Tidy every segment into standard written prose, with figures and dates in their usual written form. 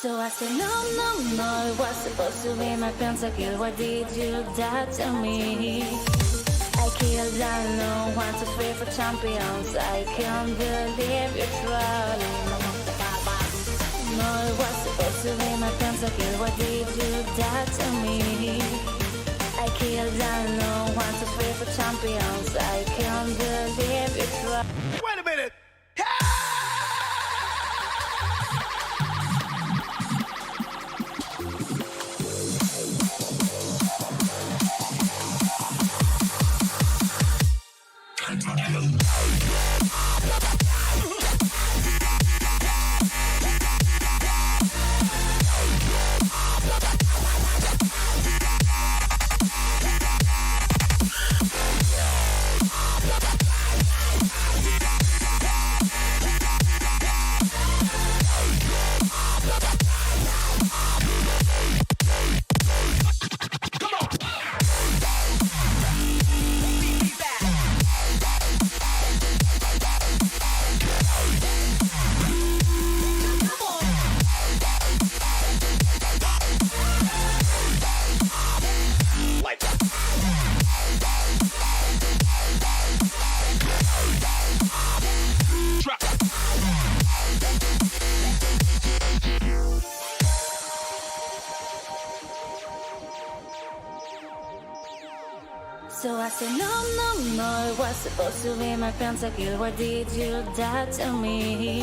So I said, no, no, no, it was supposed to be my pentakill. Why did you do that to me? I killed down 1, 2, 3 for champions. I can't believe you're trolling. No, it was supposed to be my pentakill. Why did you do that to me? I killed down 1, 2, 3 for champions. I can't believe you're trolling. Wait a minute! So I said, no, no, no, it was supposed to be my pentakill. Why did you do that to me?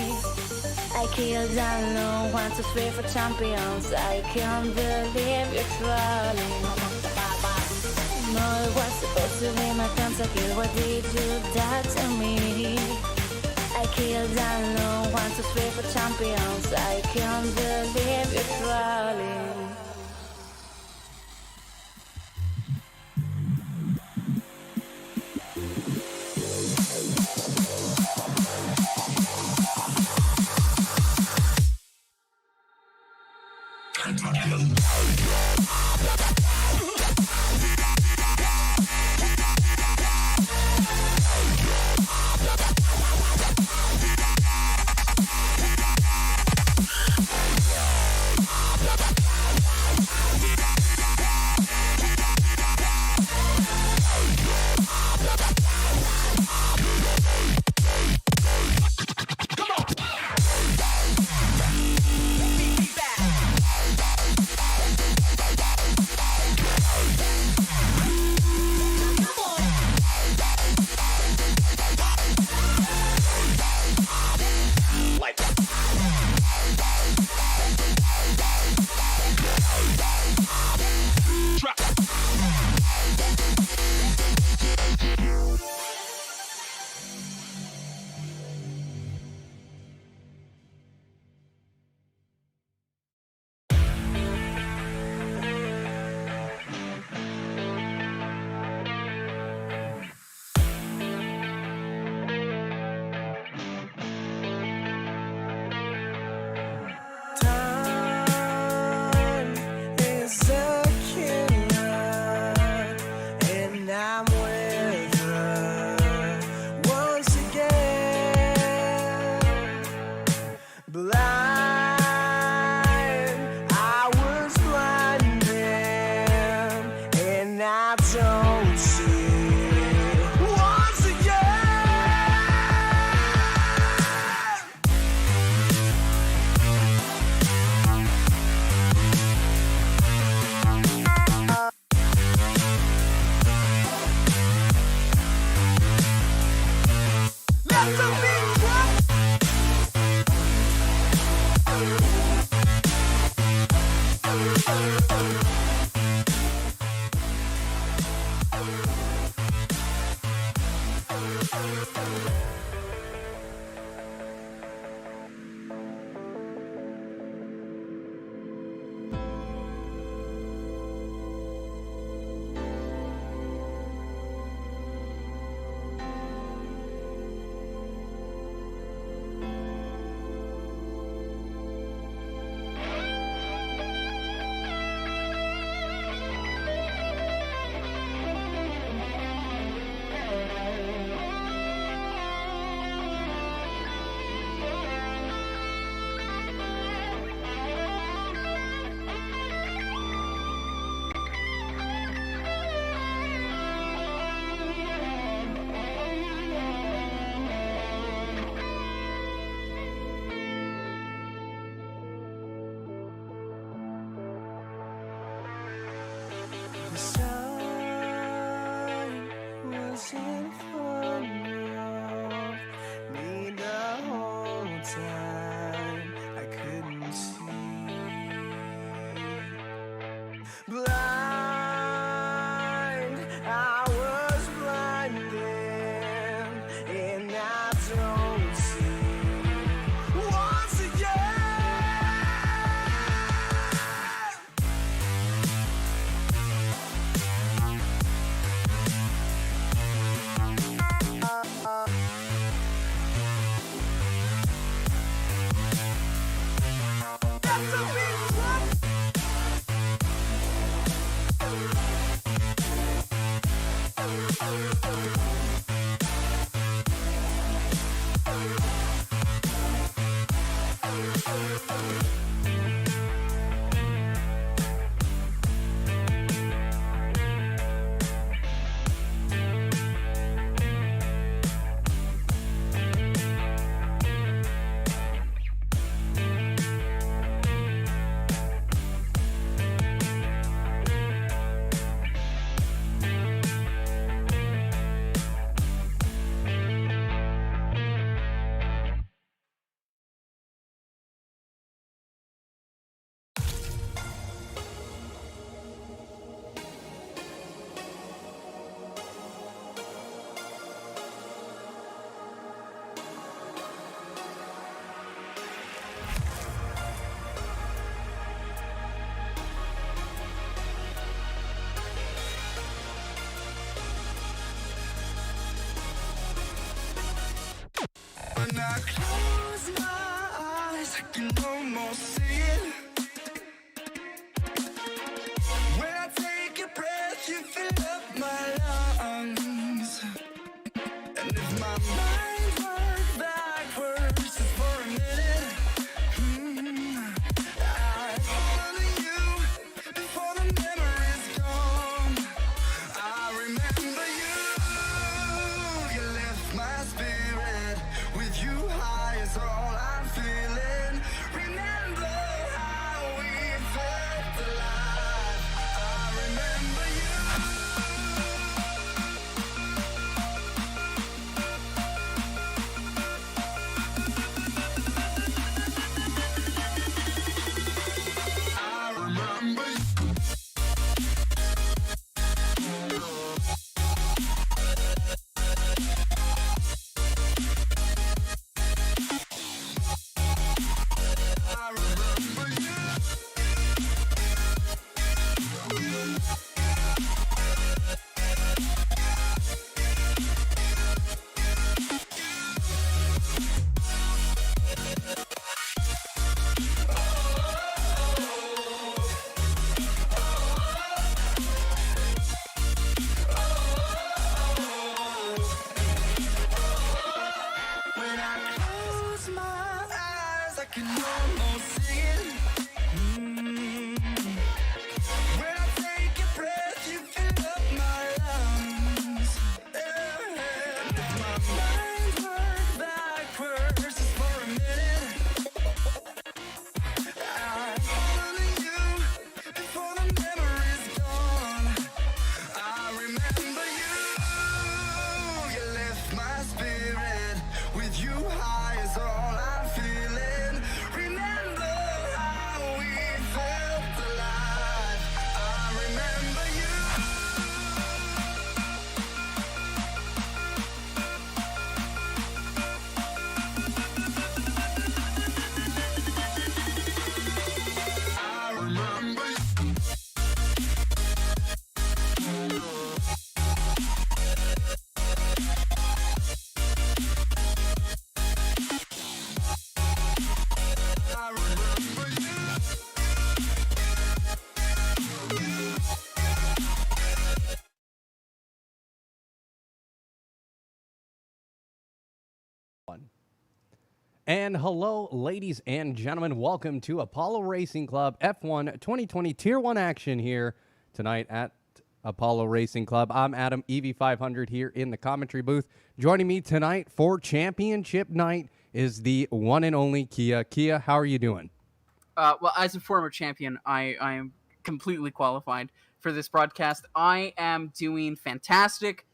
I killed down 1, 2, 3 for champions. I can't believe you're trolling. No, it was supposed to be my pentakill. Why did you do that to me? I killed down 1, 2, 3 for champions. I can't believe you're trolling. time I couldn't see. Blind, I was blind then, and I don't see once again. That's a big swap. When I close my eyes, I can almost see it. When I take a breath, you fill up my lungs. And if my mind worked backwards just for a minute, I'd follow you before the memory's gone. I remember you, you left my spirit. With you high is all I'm feeling. Remember how we felt alive. I remember you. I remember you. I remember you. When I close my eyes, I can almost see it. When I take a breath, you fill up my lungs. And if my mind worked backwards just for a minute, I'd follow you before the memory's gone. I remember you, you left my spirit. With you high is all I'm feeling. Remember how we felt alive. I remember you. I remember you. I remember you. And hello, ladies and gentlemen. Welcome to Apollo Racing Club F1 2020 Tier 1 action here tonight at Apollo Racing Club. I'm Adam, EV500 here in the commentary booth. Joining me tonight for championship night is the one and only Kia. Kia, how are you doing? Well, as a former champion, I am completely qualified for this broadcast. I am doing fantastic.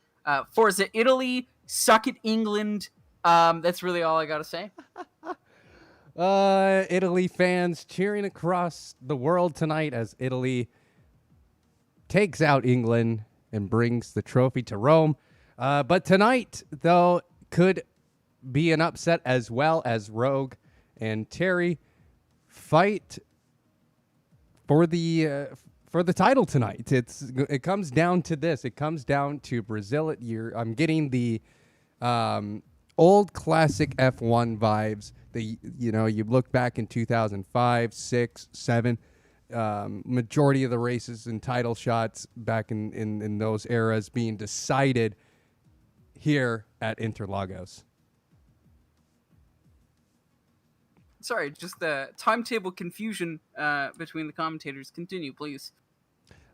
Forza Italy, suck it England. That's really all I got to say. Italy fans cheering across the world tonight as Italy takes out England and brings the trophy to Rome. But tonight, though, could be an upset as well as Rogue and Terry fight for the title tonight. It comes down to this. It comes down to Brazil. I'm getting the old classic F1 vibes. You look back in 2005, 6, 7. Majority of the races and title shots back in those eras being decided here at Interlagos. Sorry, just the timetable confusion between the commentators. Continue, please.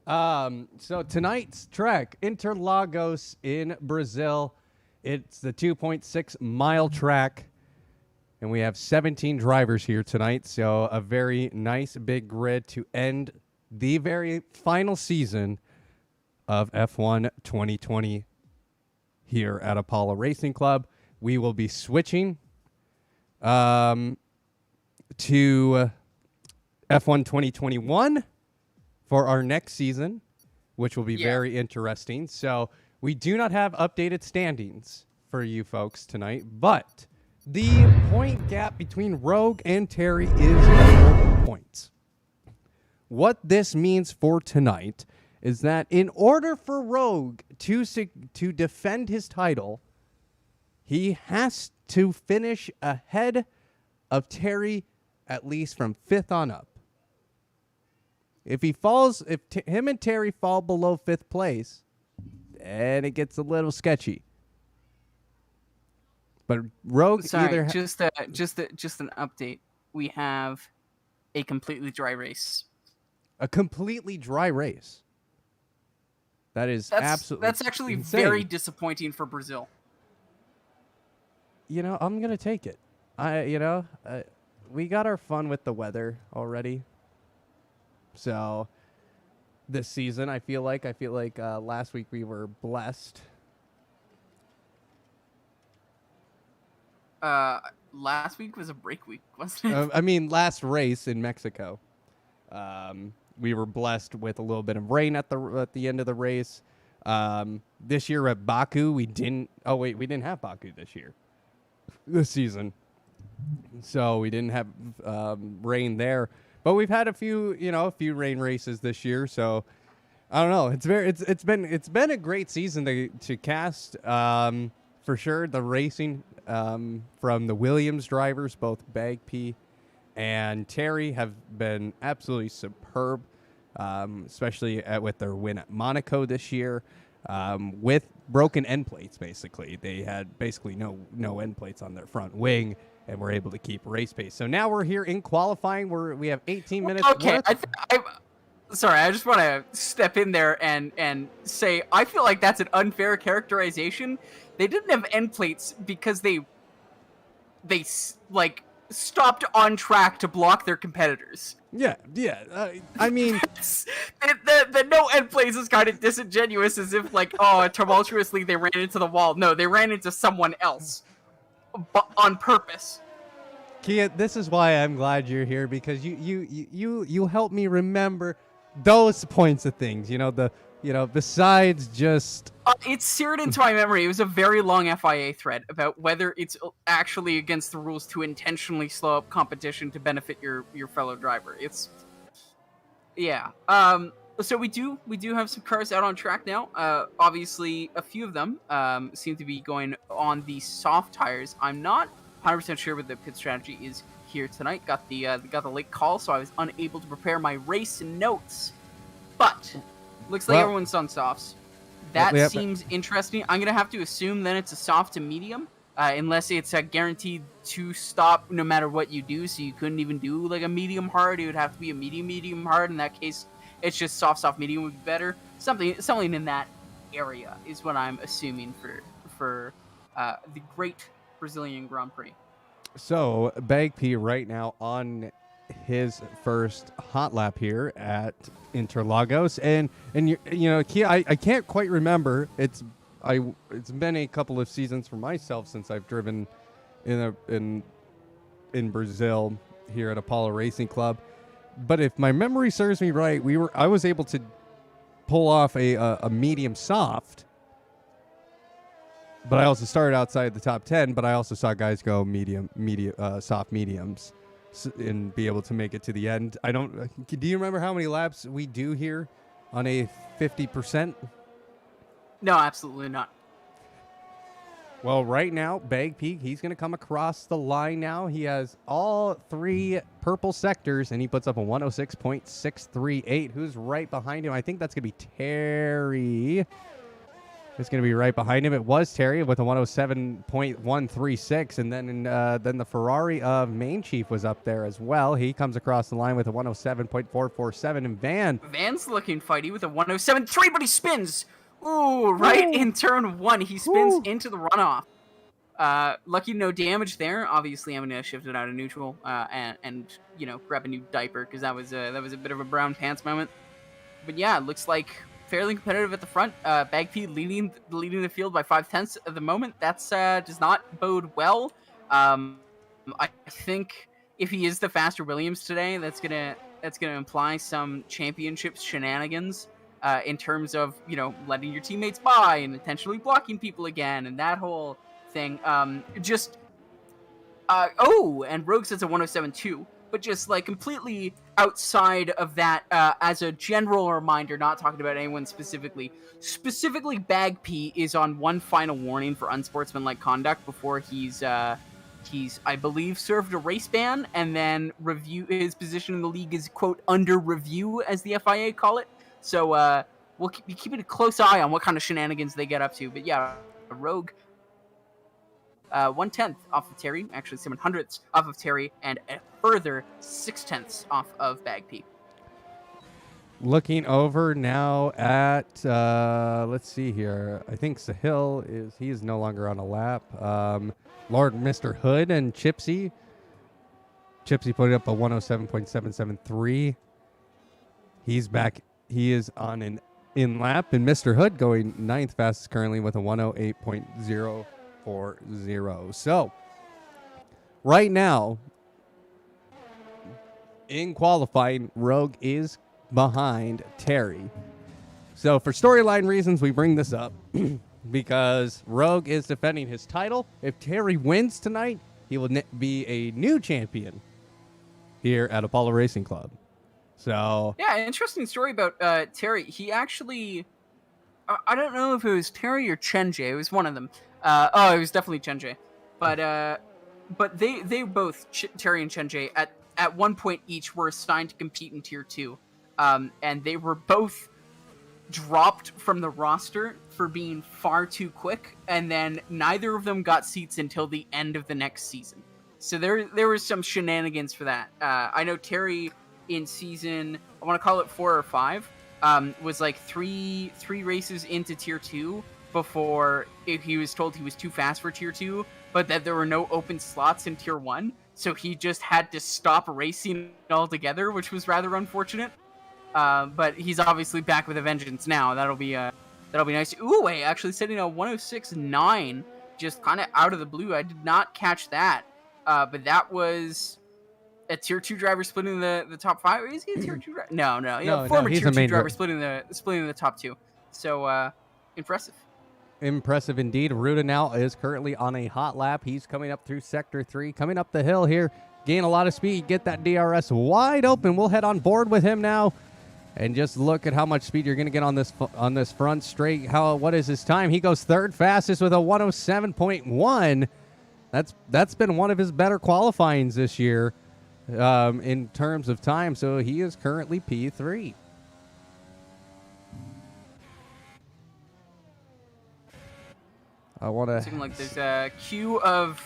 So tonight's track, Interlagos in Brazil. It's the 2.6 mile track, and we have 17 drivers here tonight. So a very nice big grid to end the very final season of F1 2020 here at Apollo Racing Club. We will be switching to F1 2021 for our next season, which will be very interesting. So we do not have updated standings for you folks tonight, but the point gap between Rogue and Terry is 4 points. What this means for tonight is that in order for Rogue to defend his title, he has to finish ahead of Terry at least from 5th on up. If him and Terry fall below 5th place, then it gets a little sketchy. But Rogue just an update. We have a completely dry race. A completely dry race. That's actually insane. Very disappointing for Brazil. I'm gonna take it. We got our fun with the weather already. So this season, I feel like last week we were blessed. Last week was a break week, wasn't it? I mean, last race in Mexico, we were blessed with a little bit of rain at the end of the race. This year at Baku, we didn't. Oh wait, we didn't have Baku this season. So we didn't have rain there, but we've had a few rain races this year. So I don't know. It's been a great season to cast for sure. The racing from the Williams drivers, both Bagpee and Terry, have been absolutely superb, especially with their win at Monaco this year. With broken end plates, basically they had no end plates on their front wing, and we're able to keep race pace. So now we're here in qualifying where we have 18 minutes. Okay, sorry, I just want to step in there and say I feel like that's an unfair characterization. They didn't have end plates because they stopped on track to block their competitors. Yeah. I mean, the no end plates is kind of disingenuous, as if tumultuously they ran into the wall. No, they ran into someone else, but on purpose. Kia, this is why I'm glad you're here, because you help me remember those points of things. Besides just it's seared into my memory. It was a very long FIA thread about whether it's actually against the rules to intentionally slow up competition to benefit your fellow driver. So we do have some cars out on track now. Obviously, a few of them seem to be going on the soft tires. I'm not 100% sure what the pit strategy is here tonight. Got the late call, so I was unable to prepare my race notes. But looks like everyone's on softs. That seems interesting. I'm going to have to assume then it's a soft to medium, unless it's a guaranteed to stop no matter what you do. So you couldn't even do like a medium hard. It would have to be a medium hard. In that case, it's just soft medium would be better. Something in that area is what I'm assuming for the great Brazilian Grand Prix. So Bagpee right now on his first hot lap here at Interlagos, and Kia, I can't quite remember. It's been a couple of seasons for myself since I've driven in in Brazil here at Apollo Racing Club. But if my memory serves me right, I was able to pull off a medium soft. But I also started outside the top 10, but I also saw guys go soft mediums and be able to make it to the end. Do you remember how many laps we do here on a 50%? No, absolutely not. Well, right now, Bag Peak, he's going to come across the line now. He has all 3 purple sectors, and he puts up a 106.638. Who's right behind him? I think that's going to be Terry. It's going to be right behind him. It was Terry with a 107.136, and then the Ferrari of Main Chief was up there as well. He comes across the line with a 107.447, and Van's looking fighty with a 107.3, but he spins. Ooh, right in turn 1, he spins into the runoff. Lucky no damage there. Obviously, I'm gonna shift it out of neutral and grab a new diaper because that was a bit of a brown pants moment. But yeah, it looks like fairly competitive at the front. Bagpede leading the field by 0.5 at the moment. That's does not bode well. I think if he is the faster Williams today, that's gonna imply some championship shenanigans in terms of letting your teammates by and intentionally blocking people again and that whole thing. And Rogue says a 107.2. But just like completely outside of that, as a general reminder, not talking about anyone specifically. Specifically, Bag P is on one final warning for unsportsmanlike conduct before he's I believe served a race ban, and then his position in the league is quote under review, as the FIA call it. So we'll be keeping a close eye on what kind of shenanigans they get up to. But yeah, Rogue. 1/10 off of Terry, actually 700ths off of Terry, and a further 6/10 off of Bag P. looking over now at, let's see here. I think Sahil is no longer on a lap. Lord Mr. Hood and Chipsy. Chipsy put up a 107.773. He's back. He is on an in lap, and Mr. Hood going 9th fastest currently with a 108.040. So, right now, in qualifying, Rogue is behind Terry. So, for storyline reasons, we bring this up because Rogue is defending his title. If Terry wins tonight, he will be a new champion here at Apollo Racing Club. So, yeah, interesting story about Terry. He actually, I don't know if it was Terry or Chenjay. It was one of them. It was definitely Chenjay. But they both, Terry and Chenjay, at one point each were assigned to compete in Tier 2. And they were both dropped from the roster for being far too quick, and then neither of them got seats until the end of the next season. So there was some shenanigans for that. I know Terry in season, I want to call it 4 or 5, was like three races into Tier 2 before he was told he was too fast for Tier 2, but that there were no open slots in Tier 1, so he just had to stop racing altogether, which was rather unfortunate. But he's obviously back with a vengeance now. That'll be nice. Ooh, wait, actually setting a 106.9 just kind of out of the blue. I did not catch that. But that was a Tier 2 driver splitting the top 5. Is he a Tier 2 driver? No. Former he's Tier a 2 main driver splitting the top 2. So, impressive. Impressive indeed. Ruda now is currently on a hot lap. He's coming up through Sector 3, coming up the hill here. Gain a lot of speed, get that DRS wide open. We'll head on board with him now. And just look at how much speed you're going to get on this front straight. What is his time? He goes third fastest with a 107.1. That's been one of his better qualifyings this year in terms of time. So he is currently P3. I want to seem like there's a queue of,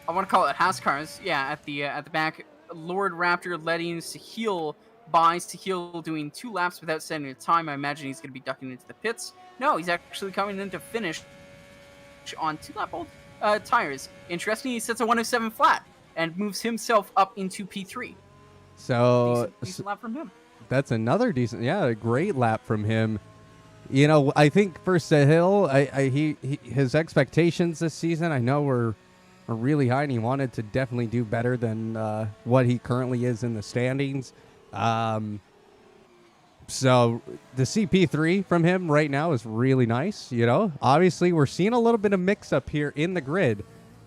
I want to call it Haas cars. Yeah, at the back, Lord Raptor letting Sahil by. Sahil doing 2 laps without setting a time. I imagine he's going to be ducking into the pits. No, he's actually coming in to finish on 2-lap-old tires. Interesting, he sets a 107 flat and moves himself up into P3. So decent lap from him. That's another a great lap from him. You know, I think for Sahil, his expectations this season, I know were really high, and he wanted to definitely do better than what he currently is in the standings. So the CP3 from him right now is really nice. You know, obviously we're seeing a little bit of mix up here in the grid.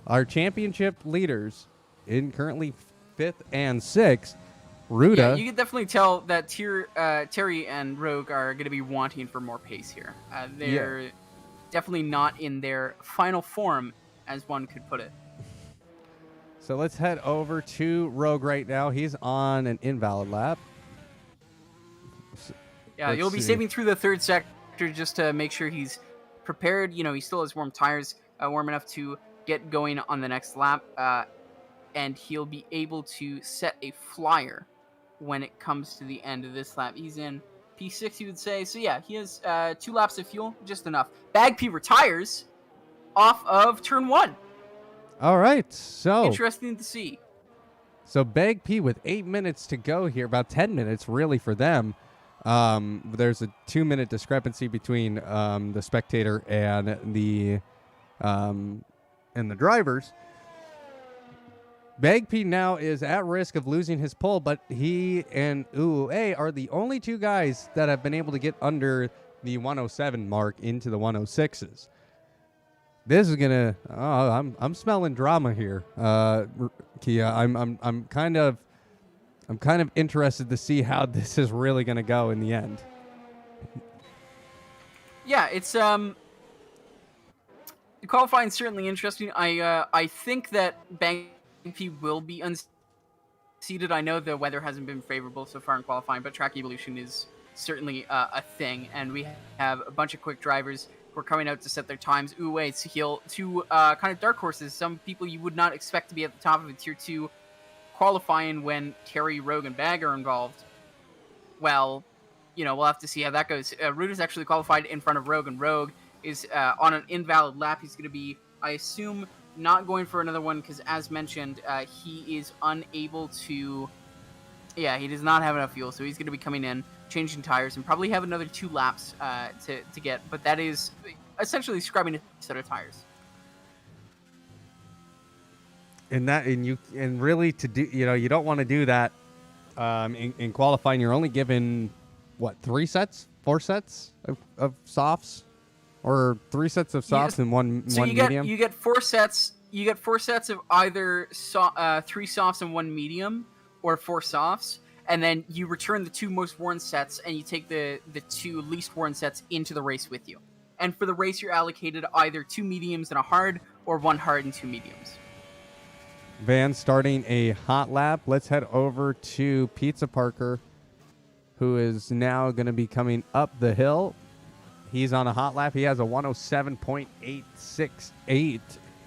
Our championship leaders in currently 5th and 6th. Ruda. Yeah, you can definitely tell that Terry and Rogue are going to be wanting for more pace here. They're definitely not in their final form, as one could put it. So let's head over to Rogue right now. He's on an invalid lap. Yeah, Let's you'll be see. saving through the third sector just to make sure he's prepared. You know, he still has warm tires, warm enough to get going on the next lap, and he'll be able to set a flyer when it comes to the end of this lap. He's in P6, you would say. So yeah, he has 2 laps of fuel, just enough. Bag P retires off of turn 1. All right, so Interesting to see. So Bag P with 8 minutes to go here, about 10 minutes really for them. There's a 2-minute discrepancy between the spectator and the drivers. Bag P now is at risk of losing his pole, but he and UA are the only 2 guys that have been able to get under the 107 mark into the 106s. This is gonna. Oh, I'm smelling drama here, Kia. I'm kind of interested to see how this is really gonna go in the end. Yeah, it's the qualifying certainly interesting. I think that Bang P will be unseated. I know the weather hasn't been favorable so far in qualifying, but track evolution is certainly a thing, and we have a bunch of quick drivers who are coming out to set their times. Uwe, Sahil, 2 kind of dark horses, some people you would not expect to be at the top of a tier 2 qualifying when Terry, Rogue, and Bag are involved. Well, you know, we'll have to see how that goes. Ruder's actually qualified in front of Rogue, and Rogue is on an invalid lap. He's going to be, I assume, not going for another one because, as mentioned, he is unable to... Yeah, he does not have enough fuel, so he's going to be coming in, changing tires, and probably have another 2 laps to get. But that is essentially scrubbing a set of tires. And really to do, you know, you don't want to do that in qualifying. You're only given what, 4 sets of softs, or 3 sets of softs and one medium. You get 4 sets. You get 4 sets of either 3 softs and 1 medium, or 4 softs, and then you return the 2 most worn sets, and you take the 2 least worn sets into the race with you. And for the race, you're allocated either 2 mediums and a hard, or 1 hard and 2 mediums. Van starting a hot lap. Let's head over to Pizza Parker, who is now going to be coming up the hill. He's on a hot lap. He has a 107.868,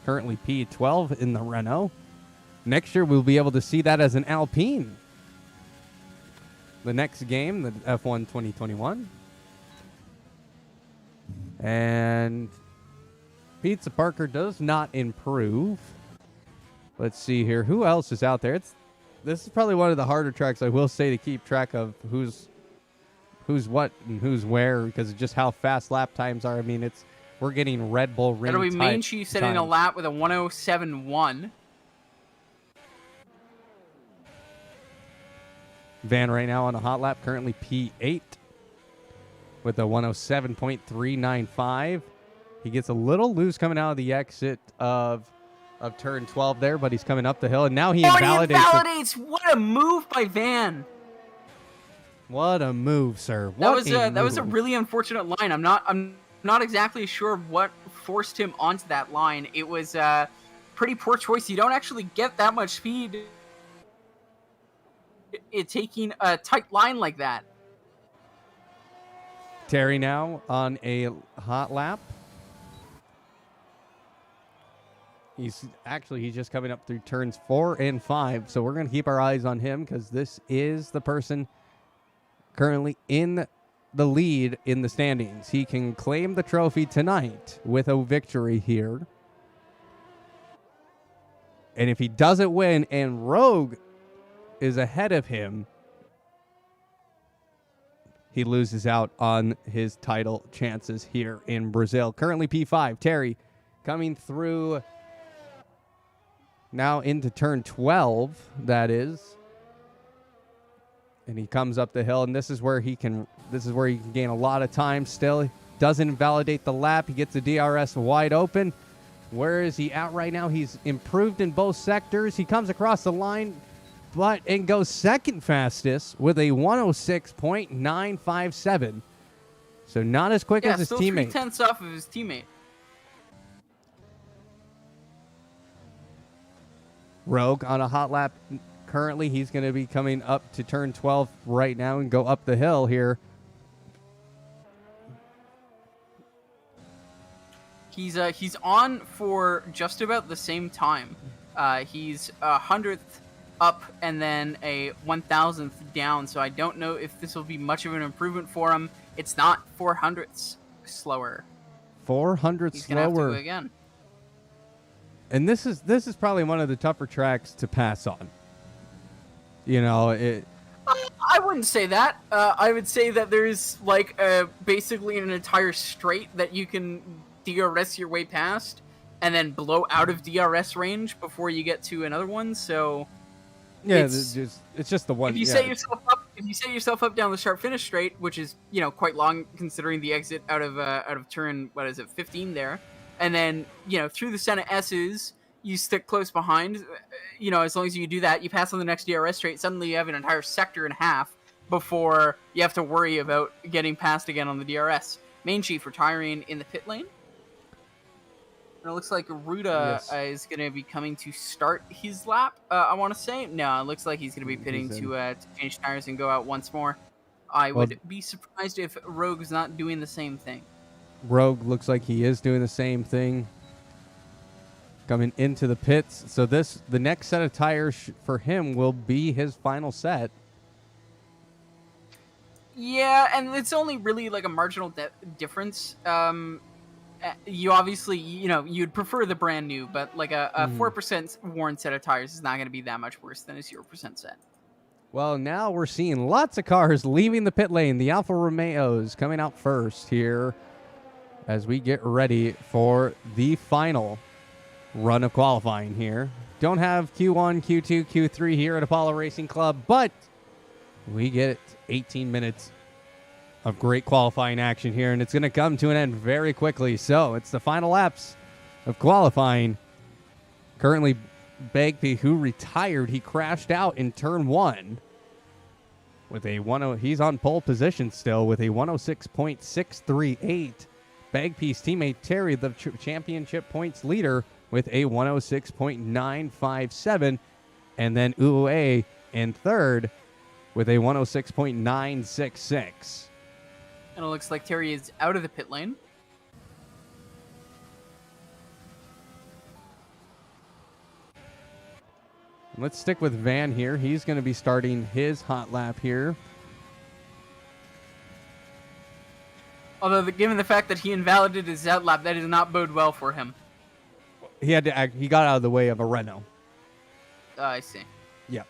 currently P12 in the Renault. Next year, we'll be able to see that as an Alpine. The next game, the F1 2021. And Pizza Parker does not improve. Let's see here. Who else is out there? This is probably one of the harder tracks, I will say, to keep track of who's what and who's where, because of just how fast lap times are. I mean, we're getting Red Bull ring. That'll be Main Chief setting a lap with a 107.1. Van right now on a hot lap, currently P8 with a 107.395. He gets a little loose coming out of the exit of turn 12 there, but he's coming up the hill, and now he invalidates. What a move by Van. What a move, sir. That was a really unfortunate line. I'm not exactly sure what forced him onto that line. It was a pretty poor choice. You don't actually get that much speed taking a tight line like that. Terry now on a hot lap. He's just coming up through turns 4 and 5, so we're going to keep our eyes on him because this is the person currently in the lead in the standings. He can claim the trophy tonight with a victory here. And if he doesn't win and Rogue is ahead of him, he loses out on his title chances here in Brazil. Currently P5, Terry coming through Now into turn 12, that is. And he comes up the hill, and this is where he can gain a lot of time still. Doesn't invalidate the lap. He gets the DRS wide open. Where is he at right now? He's improved in both sectors. He comes across the line, and goes second fastest with a 106.957. So not as quick as his still teammate. 3/10 off of his teammate. Rogue on a hot lap. Currently, he's going to be coming up to turn 12 right now and go up the hill here. He's on for just about the same time. He's 100th up and then a 1,000th down. So I don't know if this will be much of an improvement for him. It's not 400ths slower. 400 He's gonna have to slower. go again. And this is probably one of the tougher tracks to pass on. You know, I wouldn't say that. I would say that there's like basically an entire straight that you can DRS your way past, and then blow out of DRS range before you get to another one. So yeah, it's just the one. If you set yourself up down the start finish straight, which is quite long considering the exit out of turn 15 there, and then through the Senna S's. You stick close behind, as long as you do that, you pass on the next DRS straight, suddenly you have an entire sector and a half before you have to worry about getting past again on the DRS. Main Chief retiring in the pit lane. And it looks like Ruda is going to be coming to start his lap, I want to say. No, it looks like he's going to be pitting to change tires and go out once more. I would be surprised if Rogue's not doing the same thing. Rogue looks like he is doing the same thing. Coming into the pits. So the next set of tires for him will be his final set. Yeah, and it's only really like a marginal difference. You obviously, you'd prefer the brand new, but like a 4% worn set of tires is not going to be that much worse than a 0% set. Well, now we're seeing lots of cars leaving the pit lane. The Alfa Romeos coming out first here as we get ready for the final run of qualifying here. Don't have Q1, Q2, Q3 here at Apollo Racing Club, but we get 18 minutes of great qualifying action here, and it's going to come to an end very quickly. So it's the final laps of qualifying. Currently, Bagby, who retired, he crashed out in turn 1 with a he's on pole position still with a 106.638. Bagby's teammate Terry, the championship points leader, with a 106.957, and then Uwe in third with a 106.966. And it looks like Terry is out of the pit lane. Let's stick with Van here. He's going to be starting his hot lap here. Although, given the fact that he invalidated his out lap, that does not bode well for him. He had to act. He got out of the way of a Renault. I see. Yep.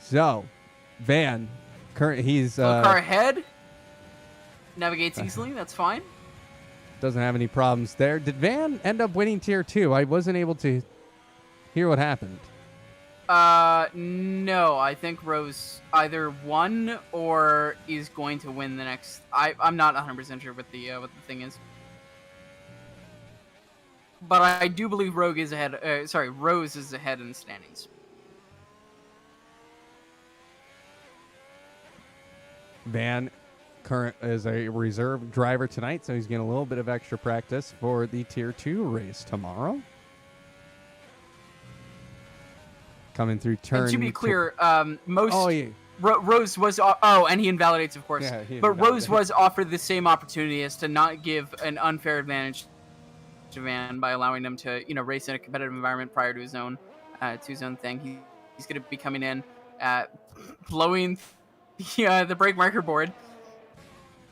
So, Van, he's car ahead. Navigates easily. That's fine. Doesn't have any problems there. Did Van end up winning tier 2? I wasn't able to hear what happened. No. I think Rose either won or is going to win the next. I'm not 100% sure what the thing is. But I do believe Rose is ahead in the standings. Van current is a reserve driver tonight, so he's getting a little bit of extra practice for the Tier 2 race tomorrow. Coming through turn... And to be clear, most... Oh, yeah. Rose was... and he invalidates, of course. Yeah, but Rose was offered the same opportunity as to not give an unfair advantage to Van by allowing him to, race in a competitive environment prior to his own thing. He's going to be coming in, blowing the brake marker board,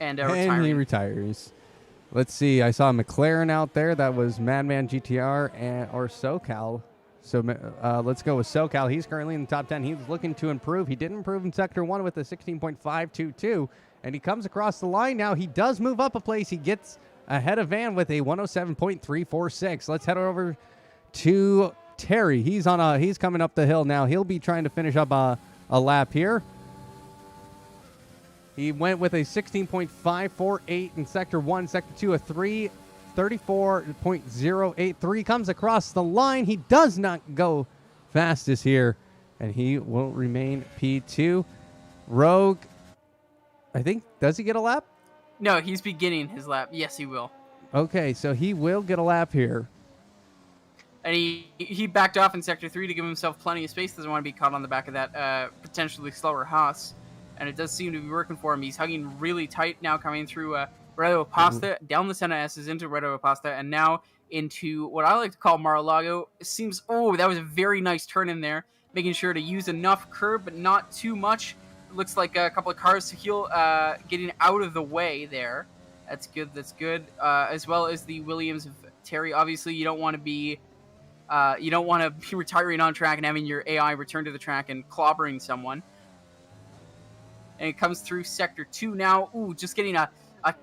and retiring. And he retires. Let's see. I saw McLaren out there. That was Madman GTR or SoCal. So let's go with SoCal. He's currently in the top 10. He's looking to improve. He did improve in Sector 1 with a 16.522, and he comes across the line now. He does move up a place. He gets ahead of Van with a 107.346. Let's head over to Terry. He's coming up the hill now. He'll be trying to finish up a lap here. He went with a 16.548 in Sector 1. Sector 2, a 3:34.083. Comes across the line. He does not go fastest here, and he will remain P2. Rogue, I think, does he get a lap? No, he's beginning his lap. Yes, he will. Okay, so he will get a lap here. And he backed off in Sector 3 to give himself plenty of space. Doesn't want to be caught on the back of that potentially slower Haas. And it does seem to be working for him. He's hugging really tight now, coming through Redo Pasta, down the Senna S's into Redo Pasta, and now into what I like to call Mar-a-Lago. It seems, that was a very nice turn in there, making sure to use enough curb, but not too much. It looks like a couple of cars to heal, getting out of the way there. That's good, as well as the Williams of Terry. Obviously, you don't want to be retiring on track and having your AI return to the track and clobbering someone. And it comes through Sector 2 now. Ooh, just getting a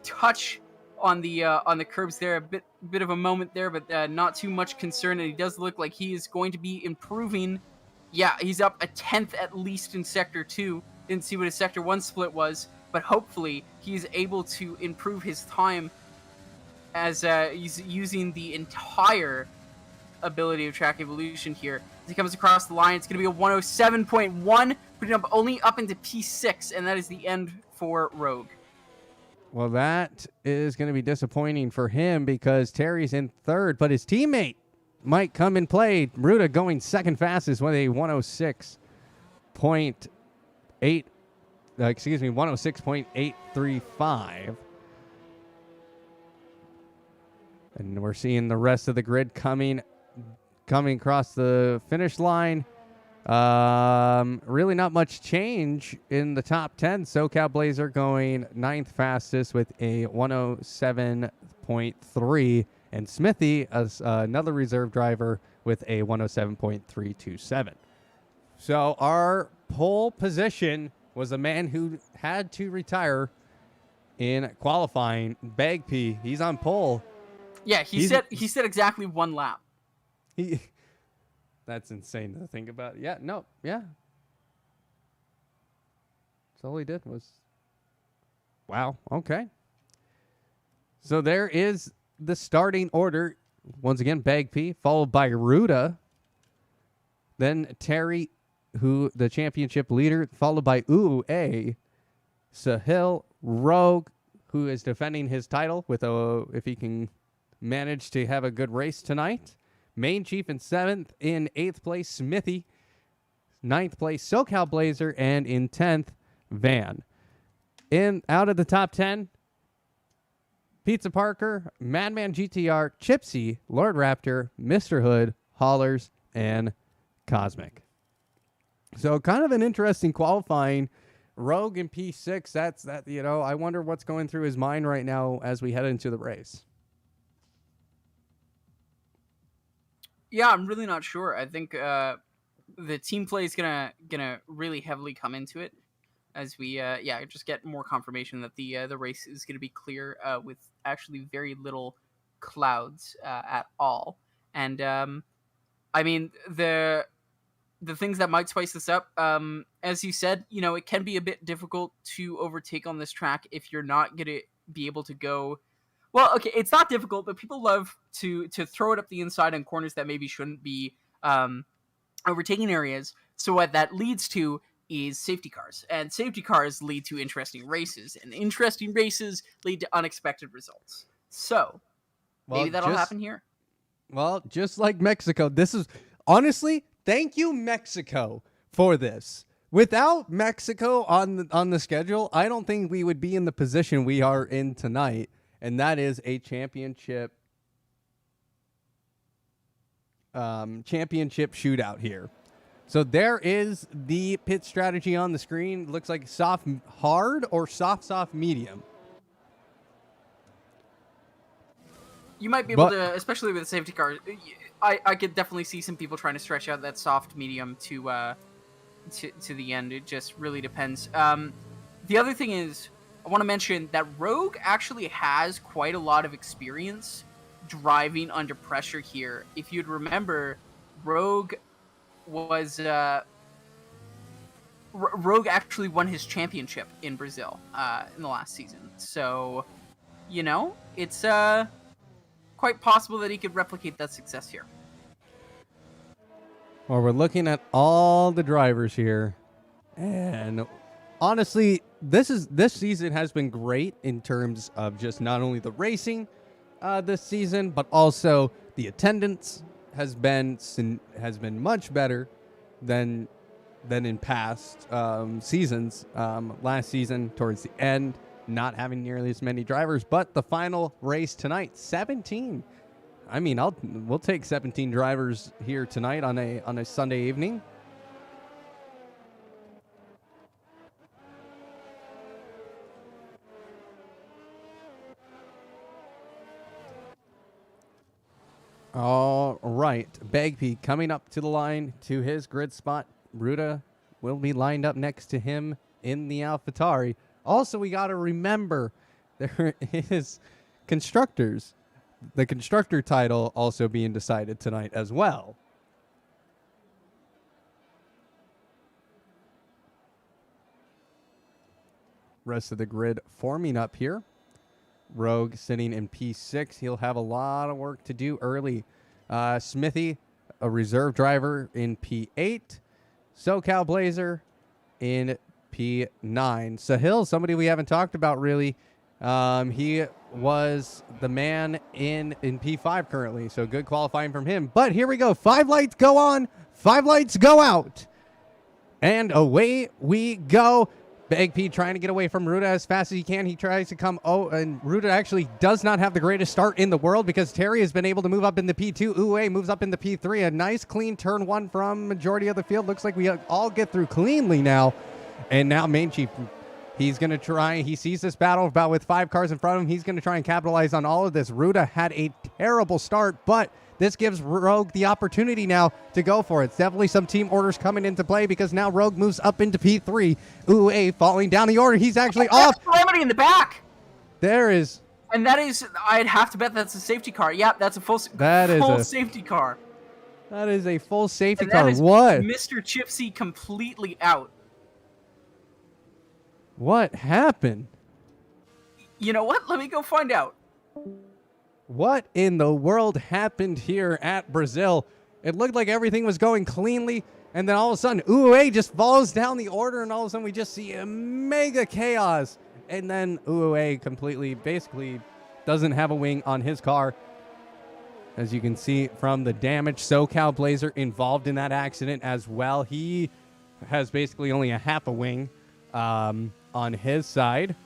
touch on the curbs there. A bit of a moment there, but not too much concern. And he does look like he is going to be improving. Yeah, he's up a 10th at least in Sector 2. Didn't see what his Sector 1 split was, but hopefully he's able to improve his time as he's using the entire ability of track evolution here. As he comes across the line, it's going to be a 107.1, putting him only up into P6, and that is the end for Rogue. Well, that is going to be disappointing for him because Terry's in third, but his teammate might come and play. Ruda going second fastest with a 106.835. And we're seeing the rest of the grid coming across the finish line. Really not much change in the top 10. SoCal Blazer going 9th fastest with a 107.3, and Smithy, as another reserve driver, with a 107.327. So our pole position was a man who had to retire in qualifying. Bagpy, he's on pole. Yeah, he said exactly one lap. That's insane to think about. Yeah, no, yeah. That's all he did was. Wow, okay. So there is the starting order. Once again, Bagpy, followed by Ruda. Then Terry, who the championship leader, followed by UA. Sahil, Rogue, who is defending his title with if he can manage to have a good race tonight. Main Chief in 7th. In 8th place, Smithy. 9th place, SoCal Blazer. And in 10th, Van. Out of the top 10, Pizza Parker, Madman GTR, Chipsy, Lord Raptor, Mr. Hood, Haulers, and Cosmic. So kind of an interesting qualifying. Rogue in P6, I wonder what's going through his mind right now as we head into the race. Yeah, I'm really not sure. I think the team play is gonna really heavily come into it as we just get more confirmation that the race is gonna be clear with actually very little clouds at all. And I mean the things that might spice this up, as you said, it can be a bit difficult to overtake on this track if you're not gonna be able to go. Well, okay, it's not difficult, but people love to throw it up the inside on corners that maybe shouldn't be overtaking areas. So what that leads to is safety cars. And safety cars lead to interesting races. And interesting races lead to unexpected results. So, maybe that'll happen here. Well, just like Mexico, this is... Honestly, thank you, Mexico, for this. Without Mexico on the schedule, I don't think we would be in the position we are in tonight. And that is a championship shootout here. So there is the pit strategy on the screen. Looks like soft hard or soft medium. You might be able to, especially with the safety car. I could definitely see some people trying to stretch out that soft medium to the end. It just really depends. The other thing is, I want to mention that Rogue actually has quite a lot of experience driving under pressure here. If you'd remember, Rogue was Rogue actually won his championship in Brazil in the last season. So, it's quite possible that he could replicate that success here. Well, we're looking at all the drivers here, and honestly, this season has been great in terms of just not only the racing this season, but also the attendance has been much better than in past seasons. Last season, towards the end, not having nearly as many drivers, but the final race tonight, 17. I mean, we'll take 17 drivers here tonight on a Sunday evening. All right, Bagby coming up to the line to his grid spot. Ruda will be lined up next to him in the AlphaTauri. Also, we got to remember there is constructors. The constructor title also being decided tonight as well. Rest of the grid forming up here. Rogue sitting in P6. He'll have a lot of work to do early. Smithy, a reserve driver in P8. SoCal Blazer in P9. Sahil, somebody we haven't talked about really. He was the man in P5 currently, so good qualifying from him. But here we go. 5 lights go on, 5 lights go out. And away we go. Big P trying to get away from Ruda as fast as he can. He tries to come. Oh, and Ruda actually does not have the greatest start in the world because Terry has been able to move up into P2. Uwe moves up into P3. A nice clean turn 1 from majority of the field. Looks like we all get through cleanly now. And now Main Chief, he's going to try. He sees this battle about with 5 cars in front of him. He's going to try and capitalize on all of this. Ruda had a terrible start, but this gives Rogue the opportunity now to go for it. It's definitely some team orders coming into play because now Rogue moves up into P3. Uwe falling down the order. He's actually off. Calamity in the back. There is. And that is, I'd have to bet that's a safety car. Yeah, that's a full safety car. That is a full safety And car. that is What? Mr. Chipsy completely out. What happened? You know what? Let me go find out. What in the world happened here at Brazil? It looked like everything was going cleanly, and then all of a sudden, Uwe just falls down the order, and all of a sudden we just see a mega chaos. And then Uwe basically doesn't have a wing on his car. As you can see from the damage, SoCal Blazer involved in that accident as well. He has basically only a half a wing on his side.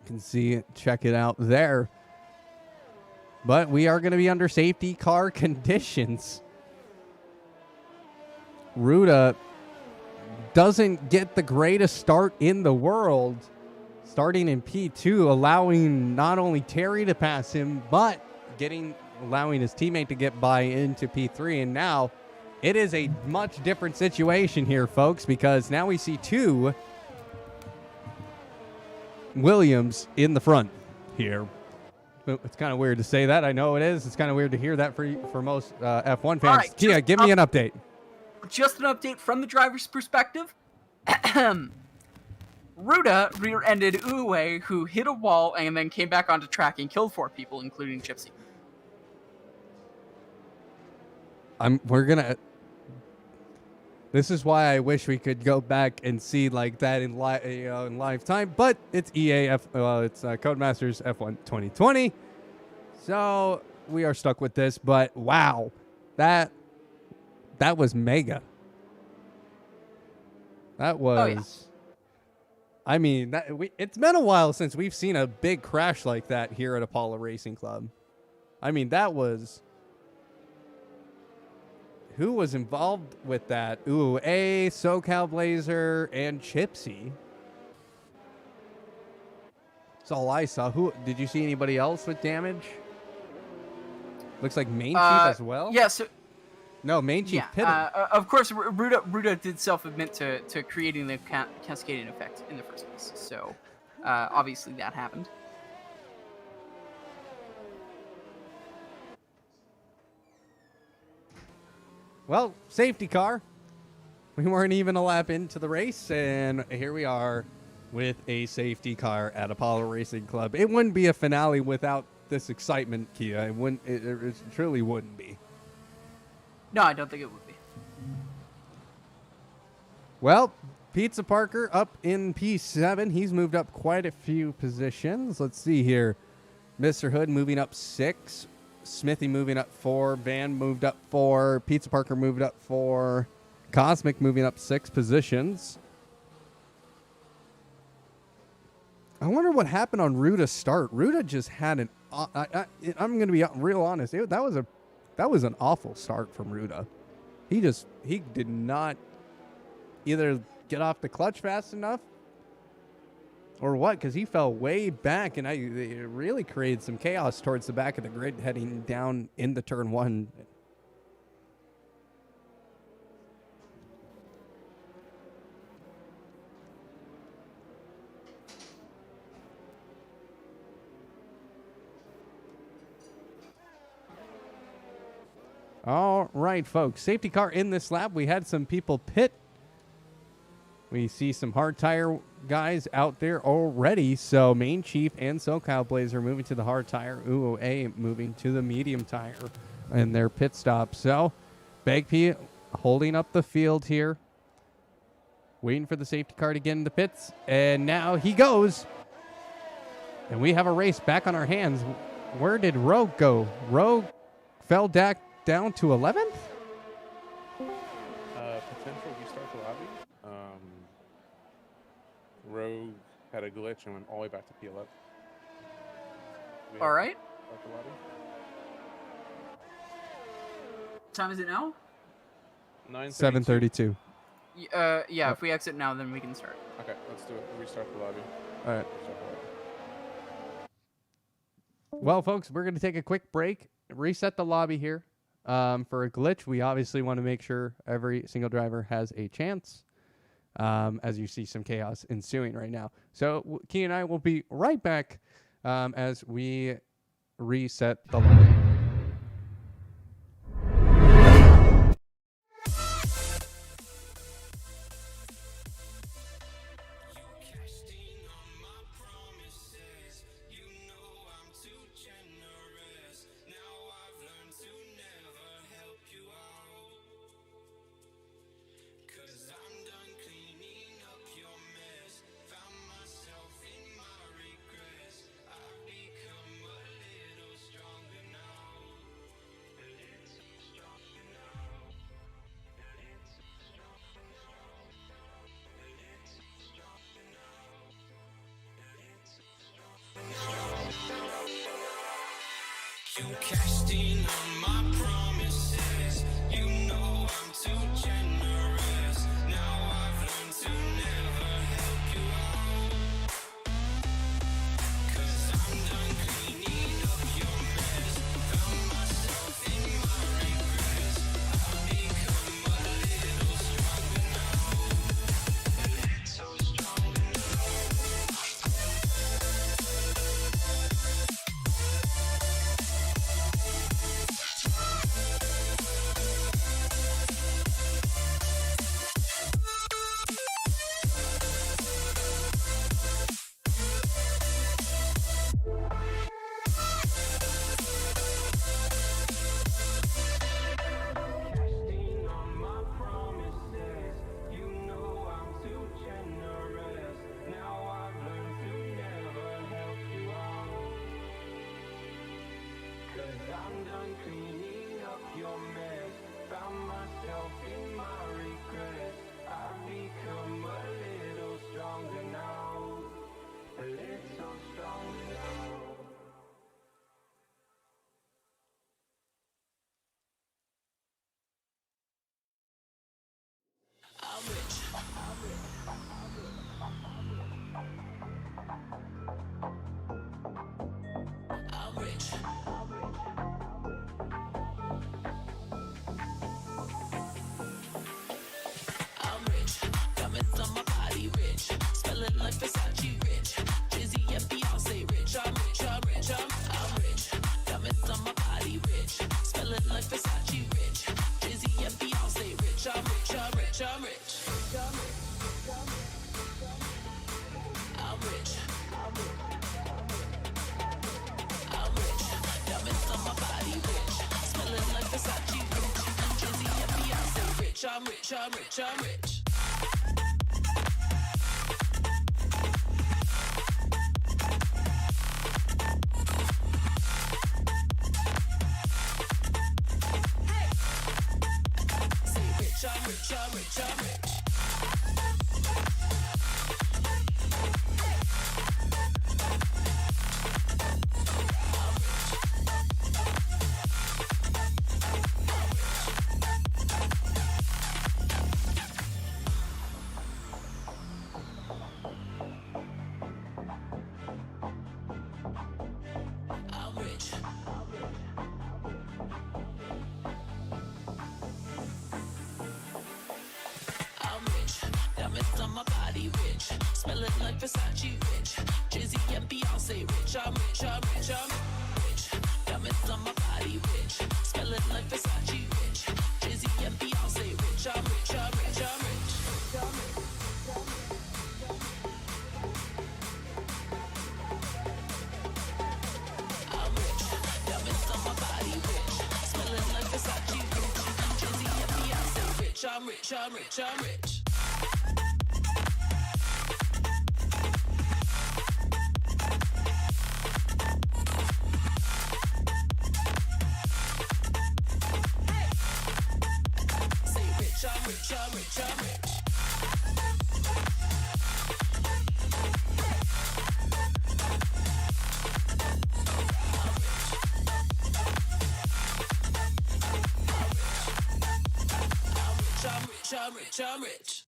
Can see, check it out there. But we are going to be under safety car conditions. Ruda doesn't get the greatest start in the world, starting in P2, allowing not only Terry to pass him, but allowing his teammate to get by into P3. And now it is a much different situation here, folks, because now we see 2 Williams in the front here. It's kind of weird to say that. I know it is. It's kind of weird to hear that for most F1 fans. Right, Tia, give me an update. Just an update from the driver's perspective. Ruda rear-ended Uwe, who hit a wall and then came back onto track and killed 4 people, including Gypsy. This is why I wish we could go back and see like that in live time, but it's it's Codemasters F1 2020, so we are stuck with this. But wow, that was mega. That was. Oh, yeah. I mean, it's been a while since we've seen a big crash like that here at Apollo Racing Club. I mean, that was. Who was involved with that? SoCal Blazer, and Chipsy. That's all I saw. Who did you see? Anybody else with damage? Looks like Main Chief as well. Yeah. So. No, Main Chief pitted. Of course, Ruda did self-admit to creating the cascading effect in the first place. So, obviously that happened. Well, safety car. We weren't even a lap into the race, and here we are with a safety car at Apollo Racing Club. It wouldn't be a finale without this excitement, Kia. It wouldn't. It truly wouldn't be. No, I don't think it would be. Well, Pizza Parker up in P7. He's moved up quite a few positions. Let's see here. Mr. Hood moving up 6. Smithy moving up 4. Van moved up 4. Pizza Parker moved up 4. Cosmic moving up 6 positions. I wonder what happened on Ruda's start. Ruda just had an. I'm going to be real honest. That was an awful start from Ruda. He did not either get off the clutch fast enough or what, because he fell way back, and it really created some chaos towards the back of the grid heading down into turn 1. All right, folks. Safety car in this lap. We had some people pit. We see some hard tire guys out there already. So Main Chief and SoCal Blazer moving to the hard tire. UOA moving to the medium tire in their pit stop. So Bagpy holding up the field here. Waiting for the safety car to get in the pits. And now he goes. And we have a race back on our hands. Where did Rogue go? Rogue fell down to 11th? Potential restart the lobby. Rogue had a glitch and went all the way back to P11. All right. Start the lobby. What time is it now? 7:32. Yeah. If we exit now, then we can start. Okay, let's do it. Restart the lobby. All right. Restart the lobby. Well, folks, we're going to take a quick break, reset the lobby here. For a glitch, we obviously want to make sure every single driver has a chance, as you see some chaos ensuing right now. So Key and I will be right back as we reset the lobby. You cashed in on my promises. You know I'm too generous. Now I've learned to never help you out. 'Cause I'm done cleaning up your mess. Found myself in my regrets. I've become a little stronger now. A little stronger now. Casting on my promises, you know I'm too generous. Now I've learned to never help you out. 'Cause I'm done cleaning up your mess. Found myself in my regrets. I've become a little stronger now. A little stronger now. Versace rich, Drizzy and Beyonce rich, I'm rich. I'm rich. I'm rich. Diamonds on my body, rich. Smelling like Versace, rich. Jay-Z and Beyonce, rich. I'm rich, I'm rich, I'm rich. Say rich, I'm rich, I'm rich, I'm rich. I'm rich. I'm rich. Diamonds on my body, rich. Smelling like Versace, rich. Jay-Z and Beyonce, rich. I'm rich, I'm rich, I'm rich. Diamonds on my body, rich. Smelling like Versace, rich. Jay-Z and Beyonce, rich. I'm rich, I'm rich, I'm rich. I'm rich. Diamonds on my body, rich. Smelling like Versace, rich. Jay-Z and Beyonce, rich. I'm rich, I'm rich, I'm rich. Say rich, I'm rich, I'm rich, I'm rich. I'm rich, I'm rich, I'm rich.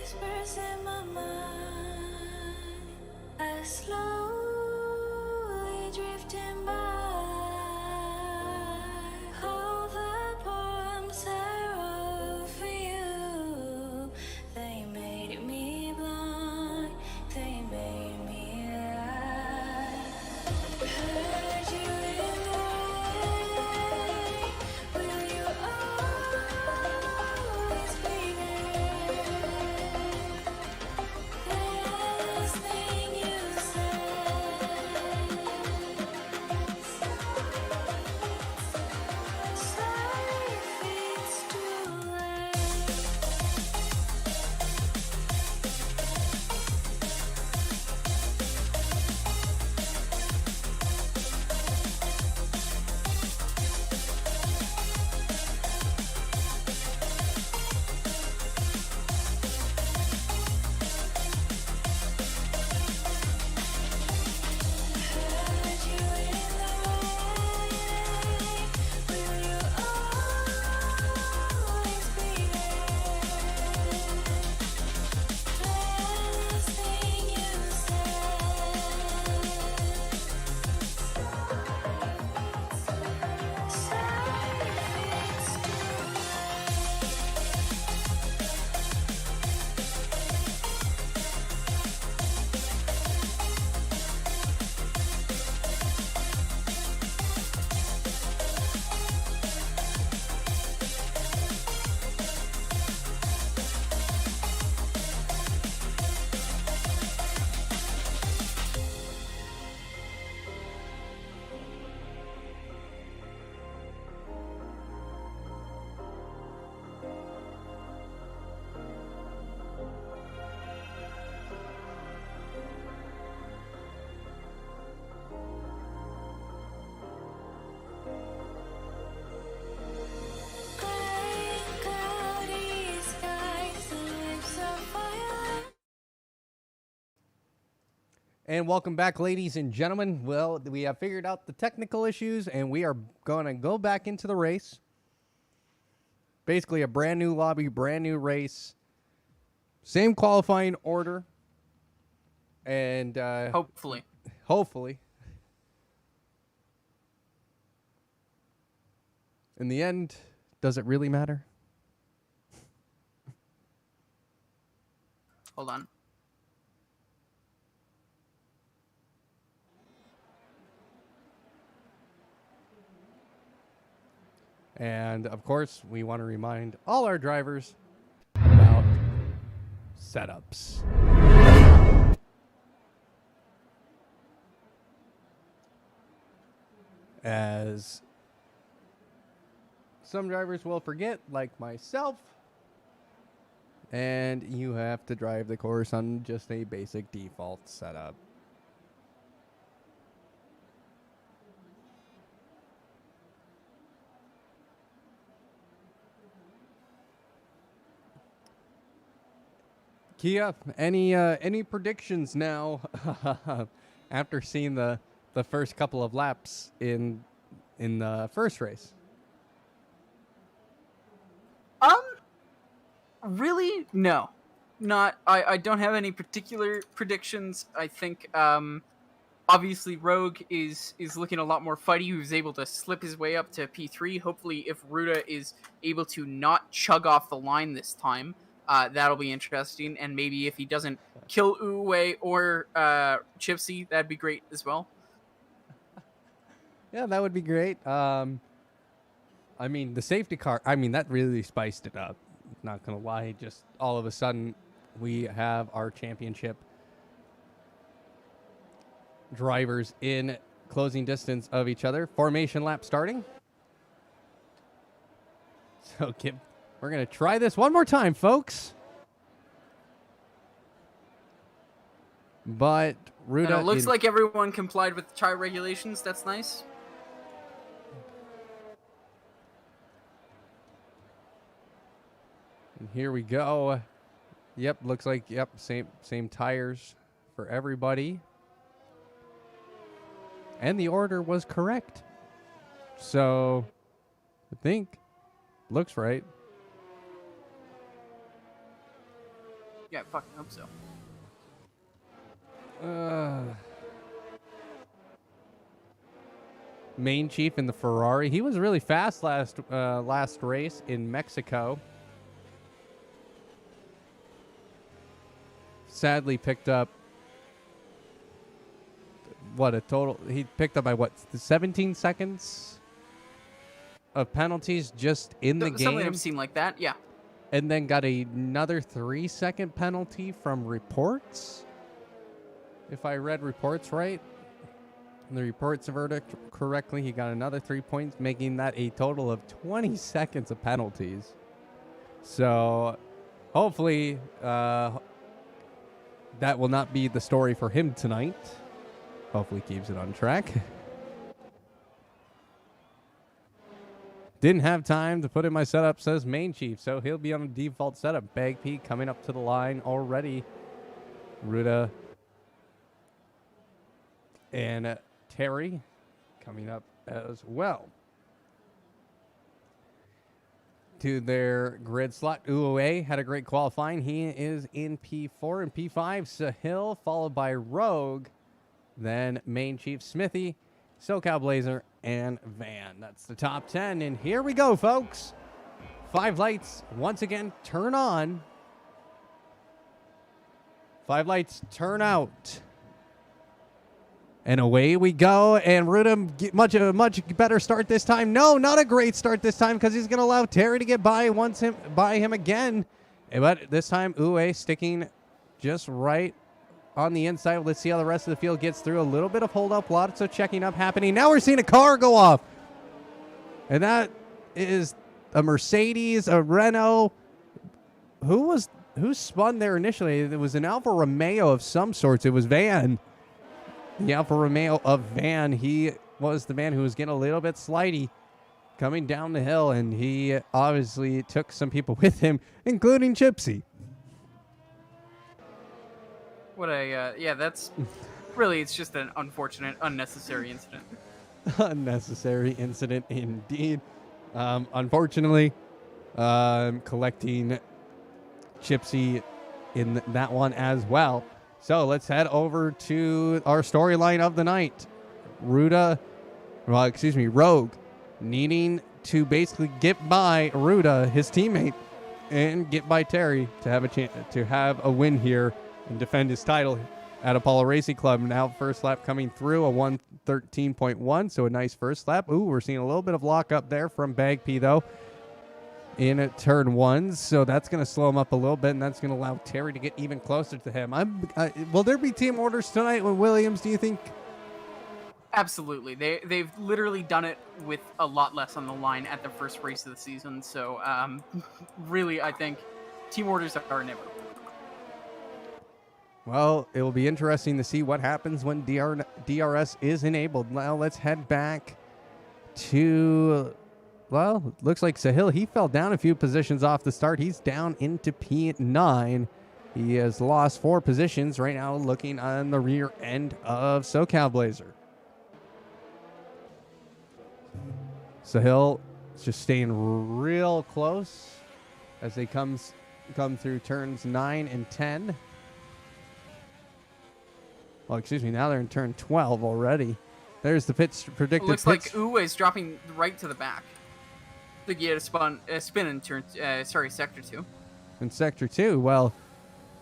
Whispers in my mind, I slowly drifting by. All the poems I wrote for you, they made me blind, they made me lie. Heard you in the rain, will you always be there? Last thing you said. Sorry if it's too late. Heard you in the rain, will you always be there? Last thing you said. Sorry if it's too gray, cloudy skies, the lips are violet. And welcome back, ladies and gentlemen. Well, we have figured out the technical issues, and we are going to go back into the race. Basically, a brand new lobby, brand new race. Same qualifying order. And Hopefully. Hopefully. In the end, does it really matter? Hold on. And of course, we want to remind all our drivers about setups. As some drivers will forget, like myself, and you have to drive the course on just a basic default setup. Kia, any predictions now after seeing the first couple of laps in the first race? Really? No. Not. I don't have any particular predictions. I think obviously Rogue is looking a lot more fighty. He was able to slip his way up to P3. Hopefully, if Ruta is able to not chug off the line this time, that'll be interesting. And maybe if he doesn't kill Uwe or Chipsy, that'd be great as well. Yeah, that would be great. I mean, the safety car, that really spiced it up. Not going to lie. Just all of a sudden, we have our championship drivers in closing distance of each other. Formation lap starting. So we're going to try this one more time, folks. But Ruta, And it looks like everyone complied with the tire regulations. That's nice. And here we go. Yep, looks like same tires for everybody. And the order was correct. So I think looks right. Yeah, I fucking hope so. Main Chief in the Ferrari. He was really fast last race in Mexico. Sadly picked up he picked up by 17 seconds of penalties just in the game. Something I've seen like that, yeah. And then got another 3-second penalty from reports. If I read reports right, and the reports verdict correctly, he got another 3 points, making that a total of 20 seconds of penalties. So hopefully that will not be the story for him tonight. Hopefully keeps it on track. Didn't have time to put in my setup, says Main Chief, so he'll be on a default setup. Bag P coming up to the line already. Ruta and Terry coming up as well. To their grid slot, Uwe had a great qualifying. He is in P4 and P5. Sahil, followed by Rogue. Then Main Chief Smithy, SoCal Blazer, and Van. That's the top 10. And here we go, folks. 5 lights, once again, turn on. 5 lights, turn out. And away we go. And Ruta, much better start this time. No, not a great start this time because he's going to allow Terry to get by him again. But this time, Uwe sticking just right on the inside. Let's see how the rest of the field gets through. A little bit of hold up, lots of checking up happening. Now we're seeing a car go off. And that is a Mercedes, a Renault. Who spun there initially? It was an Alfa Romeo of some sorts. It was Van. The Alfa Romeo of Van. He was the man who was getting a little bit slidey coming down the hill, and he obviously took some people with him, including Chipsy. That's really, it's just an unfortunate, unnecessary incident. Unnecessary incident indeed. Unfortunately, collecting Chipsy in that one as well. So let's head over to our storyline of the night. Rogue needing to basically get by Ruda, his teammate, and get by Terry to have a chance to have a win here and defend his title at Apollo Racing Club. Now first lap coming through, a 1:13.1, so a nice first lap. Ooh, we're seeing a little bit of lock up there from Bagpee though in turn 1, so that's going to slow him up a little bit, and that's going to allow Terry to get even closer to him. Will there be team orders tonight with Williams, do you think? Absolutely. They've literally done it with a lot less on the line at the first race of the season. So really, I think team orders are never. Well, it will be interesting to see what happens when DRS is enabled. Now let's head back to, well, looks like Sahil. He fell down a few positions off the start. He's down into P9. He has lost 4 positions right now, looking on the rear end of SoCal Blazer. Sahil is just staying real close as they come through turns 9 and 10. Well, excuse me, now they're in turn 12 already. There's the predicted Looks pits. like Uwe is dropping right to the back. I think he had a spin in sector 2. In sector 2, well,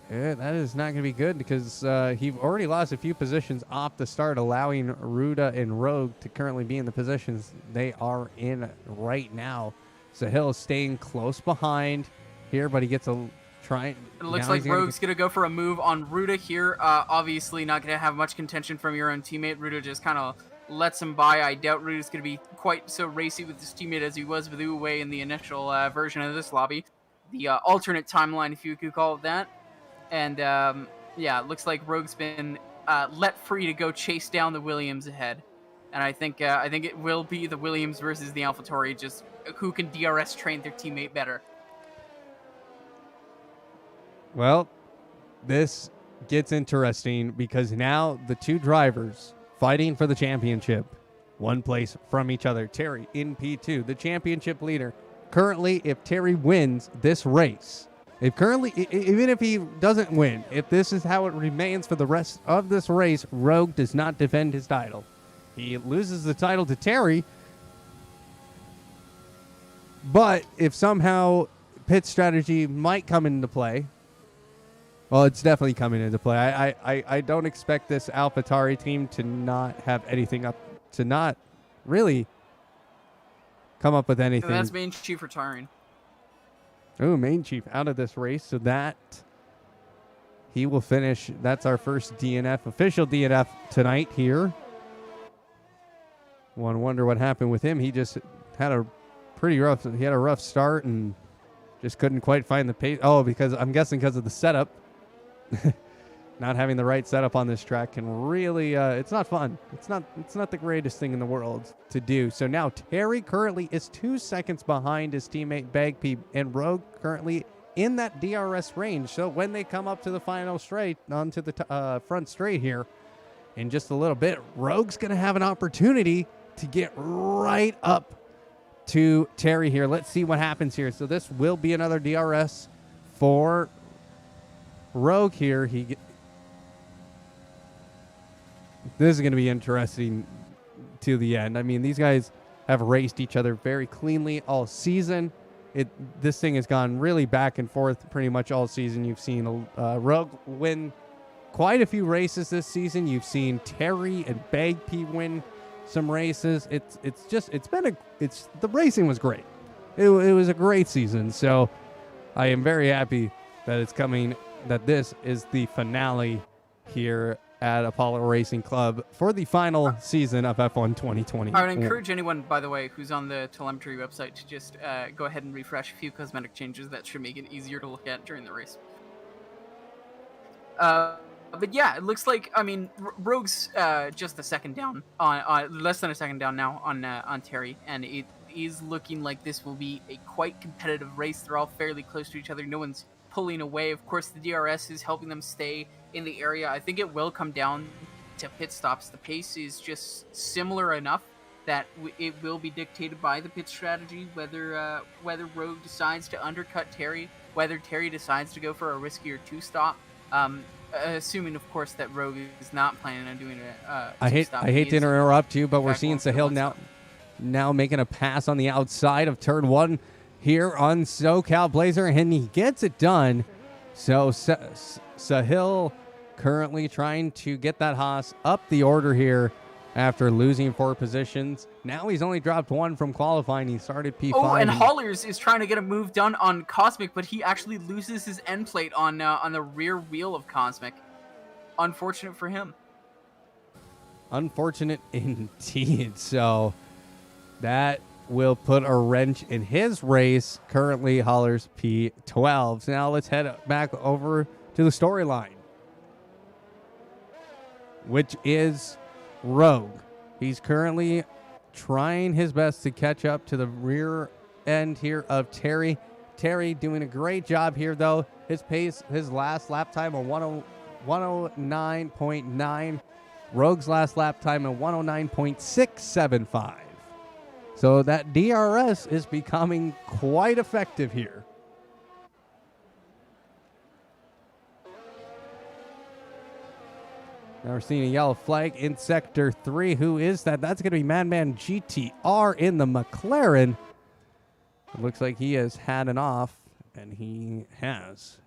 that is not going to be good because he already lost a few positions off the start, allowing Ruda and Rogue to currently be in the positions they are in right now. Sahil is staying close behind here, but he gets a try. It looks like Rogue's going to go for a move on Ruda here. Obviously not going to have much contention from your own teammate. Ruda just kind of lets him by. I doubt Ruda's going to be quite so racy with his teammate as he was with Uwe in the initial version of this lobby. The alternate timeline, if you could call it that. And yeah, it looks like Rogue's been let free to go chase down the Williams ahead. And I think it will be the Williams versus the AlphaTauri, just who can DRS train their teammate better. Well, this gets interesting because now the two drivers fighting for the championship, one place from each other. Terry in P2, the championship leader. Currently, if Terry wins this race, even if he doesn't win, if this is how it remains for the rest of this race, Rogue does not defend his title. He loses the title to Terry, but if somehow pit strategy might come into play, well, it's definitely coming into play. I don't expect this AlphaTauri team to not have anything up, to not really come up with anything. And that's main chief retiring. Oh, main chief out of this race, so that he will finish. That's our first DNF, official DNF tonight here. One wonder what happened with him. He just had a rough start and just couldn't quite find the pace. Oh, because I'm guessing because of the setup. Not having the right setup on this track can really, it's not fun. It's not the greatest thing in the world to do. So now Terry currently is 2 seconds behind his teammate Bagpee, and Rogue currently in that DRS range. So when they come up to the final straight, onto the front straight here in just a little bit, Rogue's going to have an opportunity to get right up to Terry here. Let's see what happens here. So this will be another DRS for Rogue here. This is going to be interesting to the end. I mean, these guys have raced each other very cleanly all season. This thing has gone really back and forth pretty much all season. You've seen Rogue win quite a few races this season. You've seen Terry and Bagpee win some races. The racing was great. It was a great season. So I am very happy that it's coming, that this is the finale here at Apollo Racing Club for the final season of F1 2020. I would encourage anyone, by the way, who's on the telemetry website to just go ahead and refresh a few cosmetic changes that should make it easier to look at during the race. But yeah, it looks like, I mean, Rogue's just a second down, less than a second down now on Terry, and it is looking like this will be a quite competitive race. They're all fairly close to each other. No one's pulling away. Of course, the DRS is helping them stay in the area. I think it will come down to pit stops. The pace is just similar enough that it will be dictated by the pit strategy, whether Rogue decides to undercut Terry, whether Terry decides to go for a riskier 2-stop. Assuming, of course, that Rogue is not planning on doing a I hate two-stop. I hate He to is, interrupt you, but in we're fact, seeing going for the Sahil one-stop. now making a pass on the outside of turn 1 here on SoCal Blazer, and he gets it done. So Sahil currently trying to get that Haas up the order here after losing 4 positions. Now he's only dropped 1 from qualifying. He started P5. Oh, and Hollers is trying to get a move done on Cosmic, but he actually loses his end plate on the rear wheel of Cosmic. Unfortunate for him. Unfortunate indeed. So that will put a wrench in his race. Currently, Holler's P12. So now let's head back over to the storyline, which is Rogue. He's currently trying his best to catch up to the rear end here of Terry. Terry doing a great job here, though. His pace, his last lap time on 109.9. Rogue's last lap time at 109.675. So that DRS is becoming quite effective here. Now we're seeing a yellow flag in Sector 3. Who is that? That's going to be Madman GTR in the McLaren. It looks like he has had an off, and he has.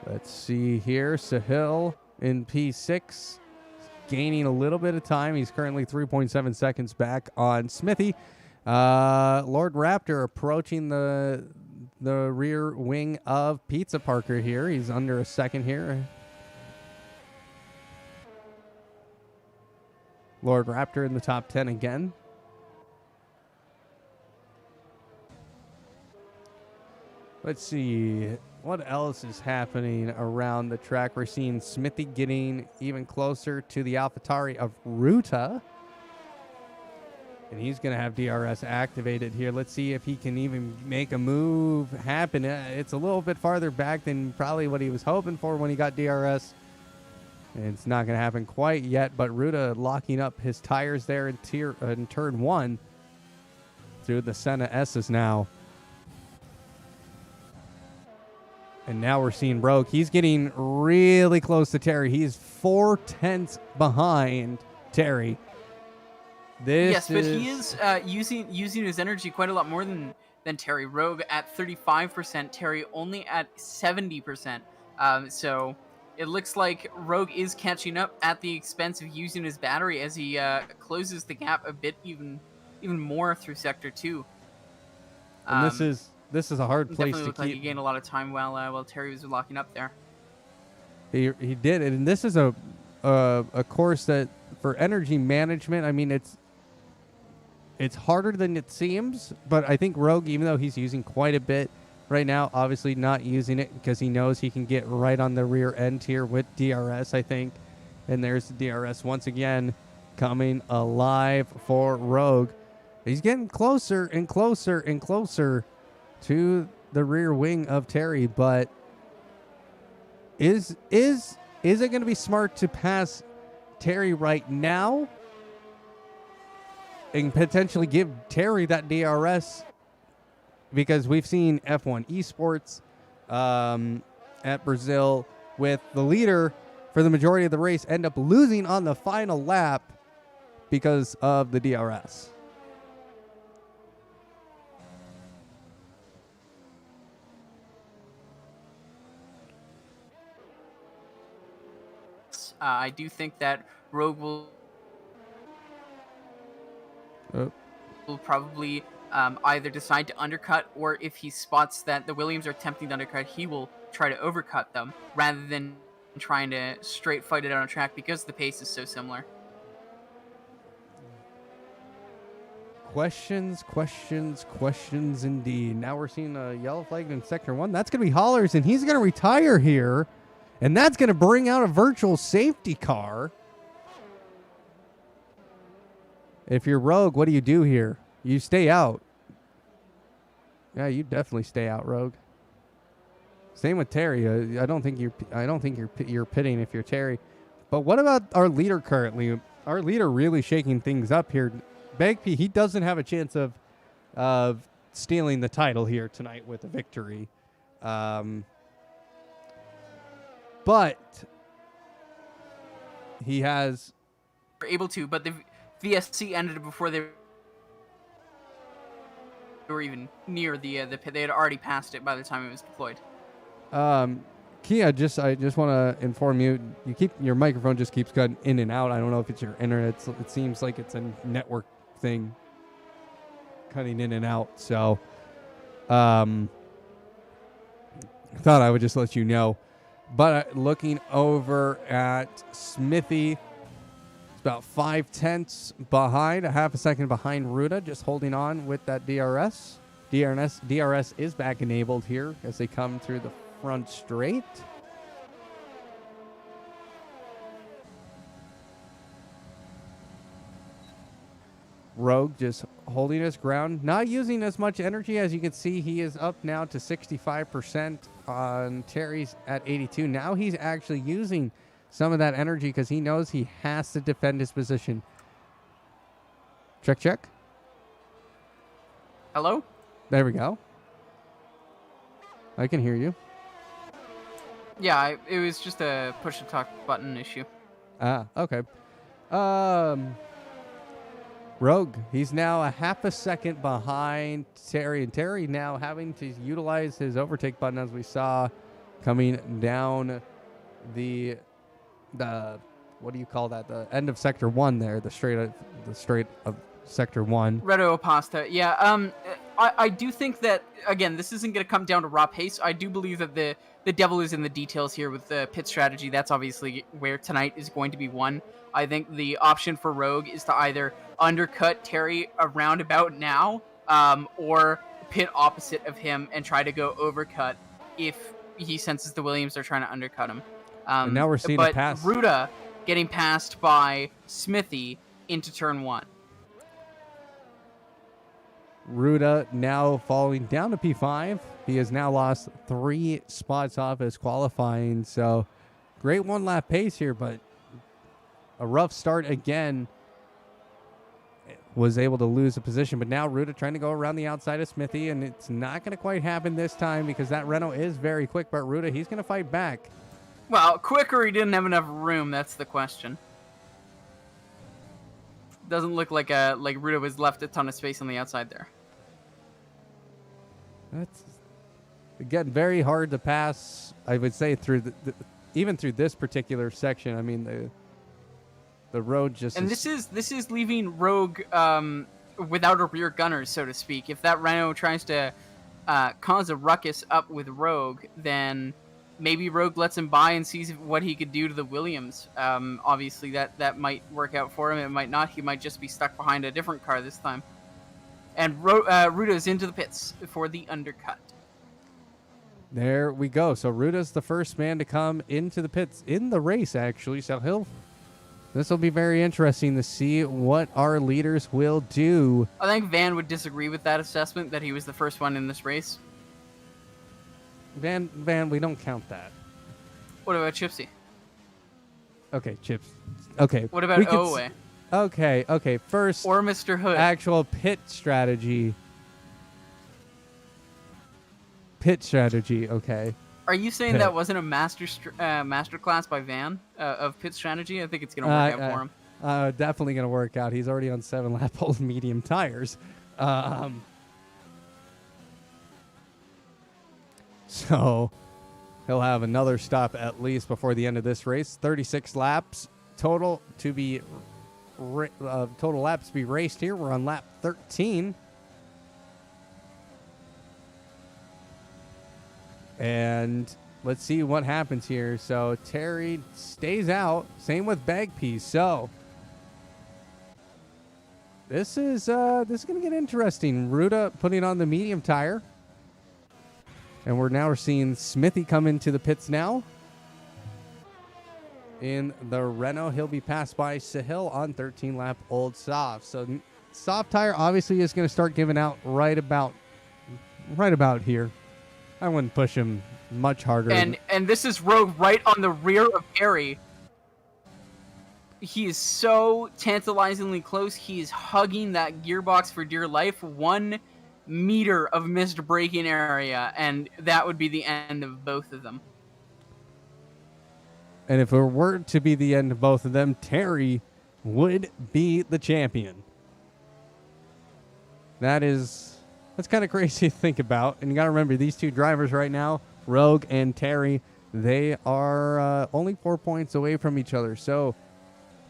Let's see here. Sahil in P6, gaining a little bit of time. He's currently 3.7 seconds back on Smithy. Lord Raptor approaching the rear wing of Pizza Parker here. He's under a second here. Lord Raptor in the top 10 again. Let's see what else is happening around the track. We're seeing Smithy getting even closer to the AlphaTauri of Ruta. And he's going to have DRS activated here. Let's see if he can even make a move happen. It's a little bit farther back than probably what he was hoping for when he got DRS. And it's not going to happen quite yet, but Ruta locking up his tires there in turn 1 through the Senna S's now. And now we're seeing Rogue. He's getting really close to Terry. He's 4/10 behind Terry. Yes, but he is using his energy quite a lot more than Terry. Rogue at 35%, Terry only at 70%. So it looks like Rogue is catching up at the expense of using his battery as he closes the gap a bit even more through Sector 2. And this is a hard place definitely to looked keep. like he gained a lot of time while Terry was locking up there. He did it, and this is a course that for energy management, I mean it's harder than it seems, but I think Rogue, even though he's using quite a bit right now, obviously not using it because he knows he can get right on the rear end here with DRS, I think. And there's the DRS once again coming alive for Rogue. He's getting closer and closer and closer to the rear wing of Terry, but is it going to be smart to pass Terry right now and potentially give Terry that DRS? Because we've seen F1 Esports at Brazil with the leader for the majority of the race end up losing on the final lap because of the DRS. I do think that Rogue will probably either decide to undercut, or if he spots that the Williams are attempting to undercut, he will try to overcut them rather than trying to straight fight it out on track because the pace is so similar. Questions indeed. Now we're seeing a yellow flag in Sector 1. That's going to be Hollers, and he's going to retire here. And that's going to bring out a virtual safety car. If you're Rogue, what do you do here? You stay out. Yeah, you definitely stay out, Rogue. Same with Terry. I don't think you're pitting if you're Terry. But what about our leader currently? Our leader really shaking things up here. Bagpee, he doesn't have a chance of stealing the title here tonight with a victory. But he has Were able to, but the VSC ended before they were even near the pit. They had already passed it by the time it was deployed. Kia, I just want to inform you, your microphone just keeps cutting in and out. I don't know if it's your internet. It seems like it's a network thing cutting in and out. So, thought I would just let you know. But looking over at Smithy, it's about 5/10 behind, a half a second behind Ruda, just holding on with that DRS. DRS is back enabled here as they come through the front straight. Rogue just holding his ground, not using as much energy. As you can see, he is up now to 65% on Terry's at 82. Now he's actually using some of that energy because he knows he has to defend his position. Check, check. Hello? There we go. I can hear you. Yeah, it was just a push-to-talk button issue. Ah, okay. Rogue, he's now a half a second behind Terry, and Terry now having to utilize his overtake button, as we saw coming down the what do you call that? The end of sector 1 there, the straight of sector 1. Reto Apasta. Yeah, I do think that, again, this isn't going to come down to raw pace. I do believe that the devil is in the details here with the pit strategy. That's obviously where tonight is going to be won. I think the option for Rogue is to either undercut Terry around about now, or pit opposite of him and try to go overcut if he senses the Williams are trying to undercut him. And now we're seeing a pass. But Ruda getting passed by Smithy into turn 1. Ruda now falling down to P5. He has now lost 3 spots off his qualifying. So great one lap pace here, but a rough start again. Was able to lose a position, but now Ruda trying to go around the outside of Smithy, and it's not going to quite happen this time because that Renault is very quick, but Ruda, he's going to fight back. Well, quicker, he didn't have enough room. That's the question. Doesn't look like Ruda was left a ton of space on the outside there. That's, again, very hard to pass, I would say, through even through this particular section. I mean, the road just and this is leaving Rogue without a rear gunner, so to speak. If that Renault tries to cause a ruckus up with Rogue, then maybe Rogue lets him by and sees what he could do to the Williams. Obviously, that might work out for him. It might not. He might just be stuck behind a different car this time. And Ruda's into the pits for the undercut. There we go. So Ruda's the first man to come into the pits in the race, actually. So this will be very interesting to see what our leaders will do. I think Van would disagree with that assessment, that he was the first one in this race. Van, we don't count that. What about Chipsy? Okay, Chips. Okay. What about Owe? Okay. First, Or Mr. Hood? actual pit strategy. Okay. Are you saying that wasn't a master class by Van of pit strategy? I think it's going to work out for him. Definitely going to work out. He's already on 7-lap old medium tires. So he'll have another stop at least before the end of this race. 36 laps total to be total laps to be raced here. We're on lap 13. And let's see what happens here. So Terry stays out. Same with Bagpee. So this is going to get interesting. Ruda putting on the medium tire. And we're now seeing Smithy come into the pits now. In the Renault, he'll be passed by Sahil on 13-lap old soft. So soft tire obviously is going to start giving out right about here. I wouldn't push him much harder. And this is Rogue right on the rear of Terry. He is so tantalizingly close. He is hugging that gearbox for dear life. 1 meter of missed braking area, and that would be the end of both of them. And if it were to be the end of both of them, Terry would be the champion. That's kind of crazy to think about. And you got to remember, these two drivers right now, Rogue and Terry, they are only 4 points away from each other. So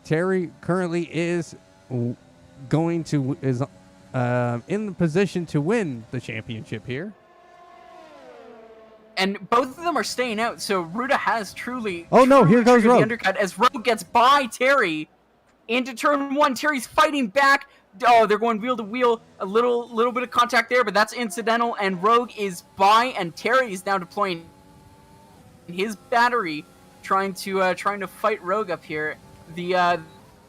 Terry currently is in the position to win the championship here. And both of them are staying out, so Ruta has truly. Oh no! Here goes triggered Rogue. the undercut as Rogue gets by Terry into turn 1. Terry's fighting back. Oh, they're going wheel to wheel. A little bit of contact there, but that's incidental. And Rogue is by, and Terry is now deploying his battery, trying to fight Rogue up here. The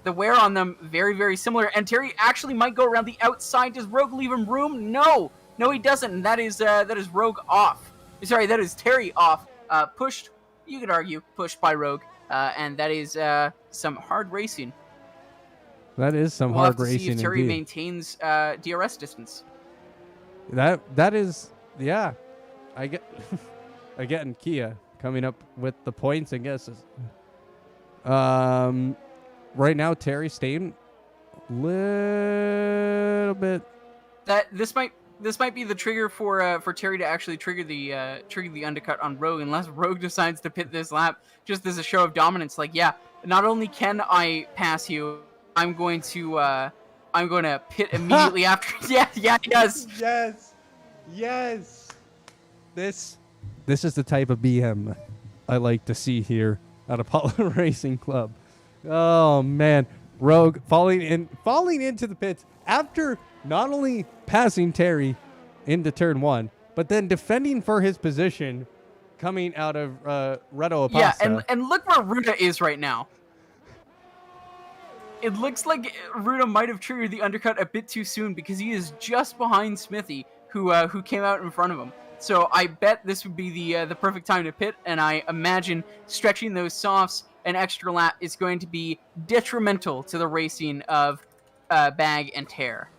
wear on them very, very similar. And Terry actually might go around the outside. Does Rogue leave him room? No, he doesn't. And that is Rogue off. Sorry, that is Terry off. Pushed. You could argue pushed by Rogue. And that is some hard racing. That is some We'll hard have to racing see if Terry indeed. maintains DRS distance. That is, yeah. I get again Kia coming up with the points, I guess. Right now Terry staying a little bit. That this might be the trigger for Terry to actually trigger the undercut on Rogue, unless Rogue decides to pit this lap just as a show of dominance. Like, yeah, not only can I pass you, I'm going to pit immediately after. Yeah, yes. This is the type of BM I like to see here at Apollo Racing Club. Oh man, Rogue falling into the pits after not only passing Terry into turn 1, but then defending for his position coming out of Reto Apasa. Yeah, and look where Ruta is right now. It looks like Ruta might have triggered the undercut a bit too soon because he is just behind Smithy, who came out in front of him. So I bet this would be the perfect time to pit, and I imagine stretching those softs an extra lap is going to be detrimental to the racing of Bag and Tear.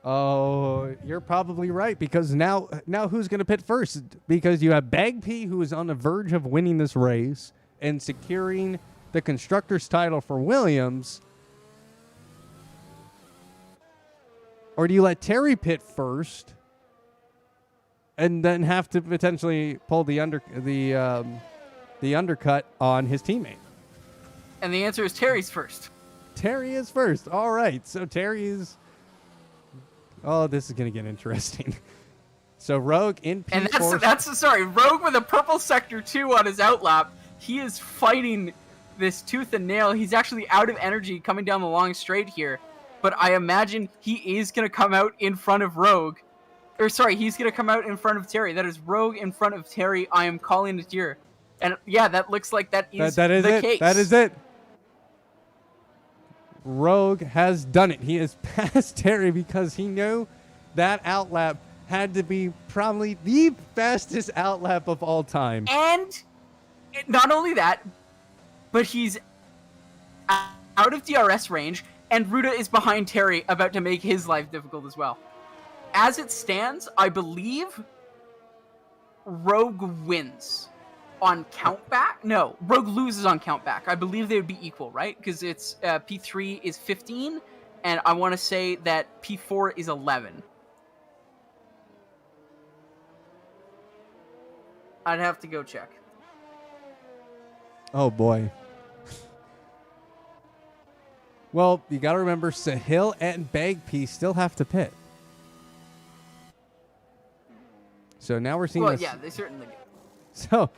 Oh, you're probably right, because now who's going to pit first? Because you have Bag P, who is on the verge of winning this race and securing the constructor's title for Williams. Or do you let Terry pit first and then have to potentially pull the undercut on his teammate? And the answer is Terry's first. Terry is first. All right. So Terry's... Oh, this is going to get interesting. So Rogue in P4. And that's Rogue with a purple sector 2 on his outlap. He is fighting this tooth and nail. He's actually out of energy coming down the long straight here. But I imagine he is going to come out in front of Rogue. He's going to come out in front of Terry. That is Rogue in front of Terry. I am calling it here. And yeah, that looks like that is the case. That is it. Rogue has done it. He has passed Terry because he knew that outlap had to be probably the fastest outlap of all time. And not only that, but he's out of DRS range, and Ruta is behind Terry, about to make his life difficult as well. As it stands, I believe Rogue wins on countback. No, Rogue loses on countback. I believe they would be equal, right? Because it's P3 is 15, and I want to say that P4 is 11. I'd have to go check. Oh boy. Well, you got to remember, Sahil and Bagpi still have to pit. So now we're seeing Well, this. yeah, they certainly do. So,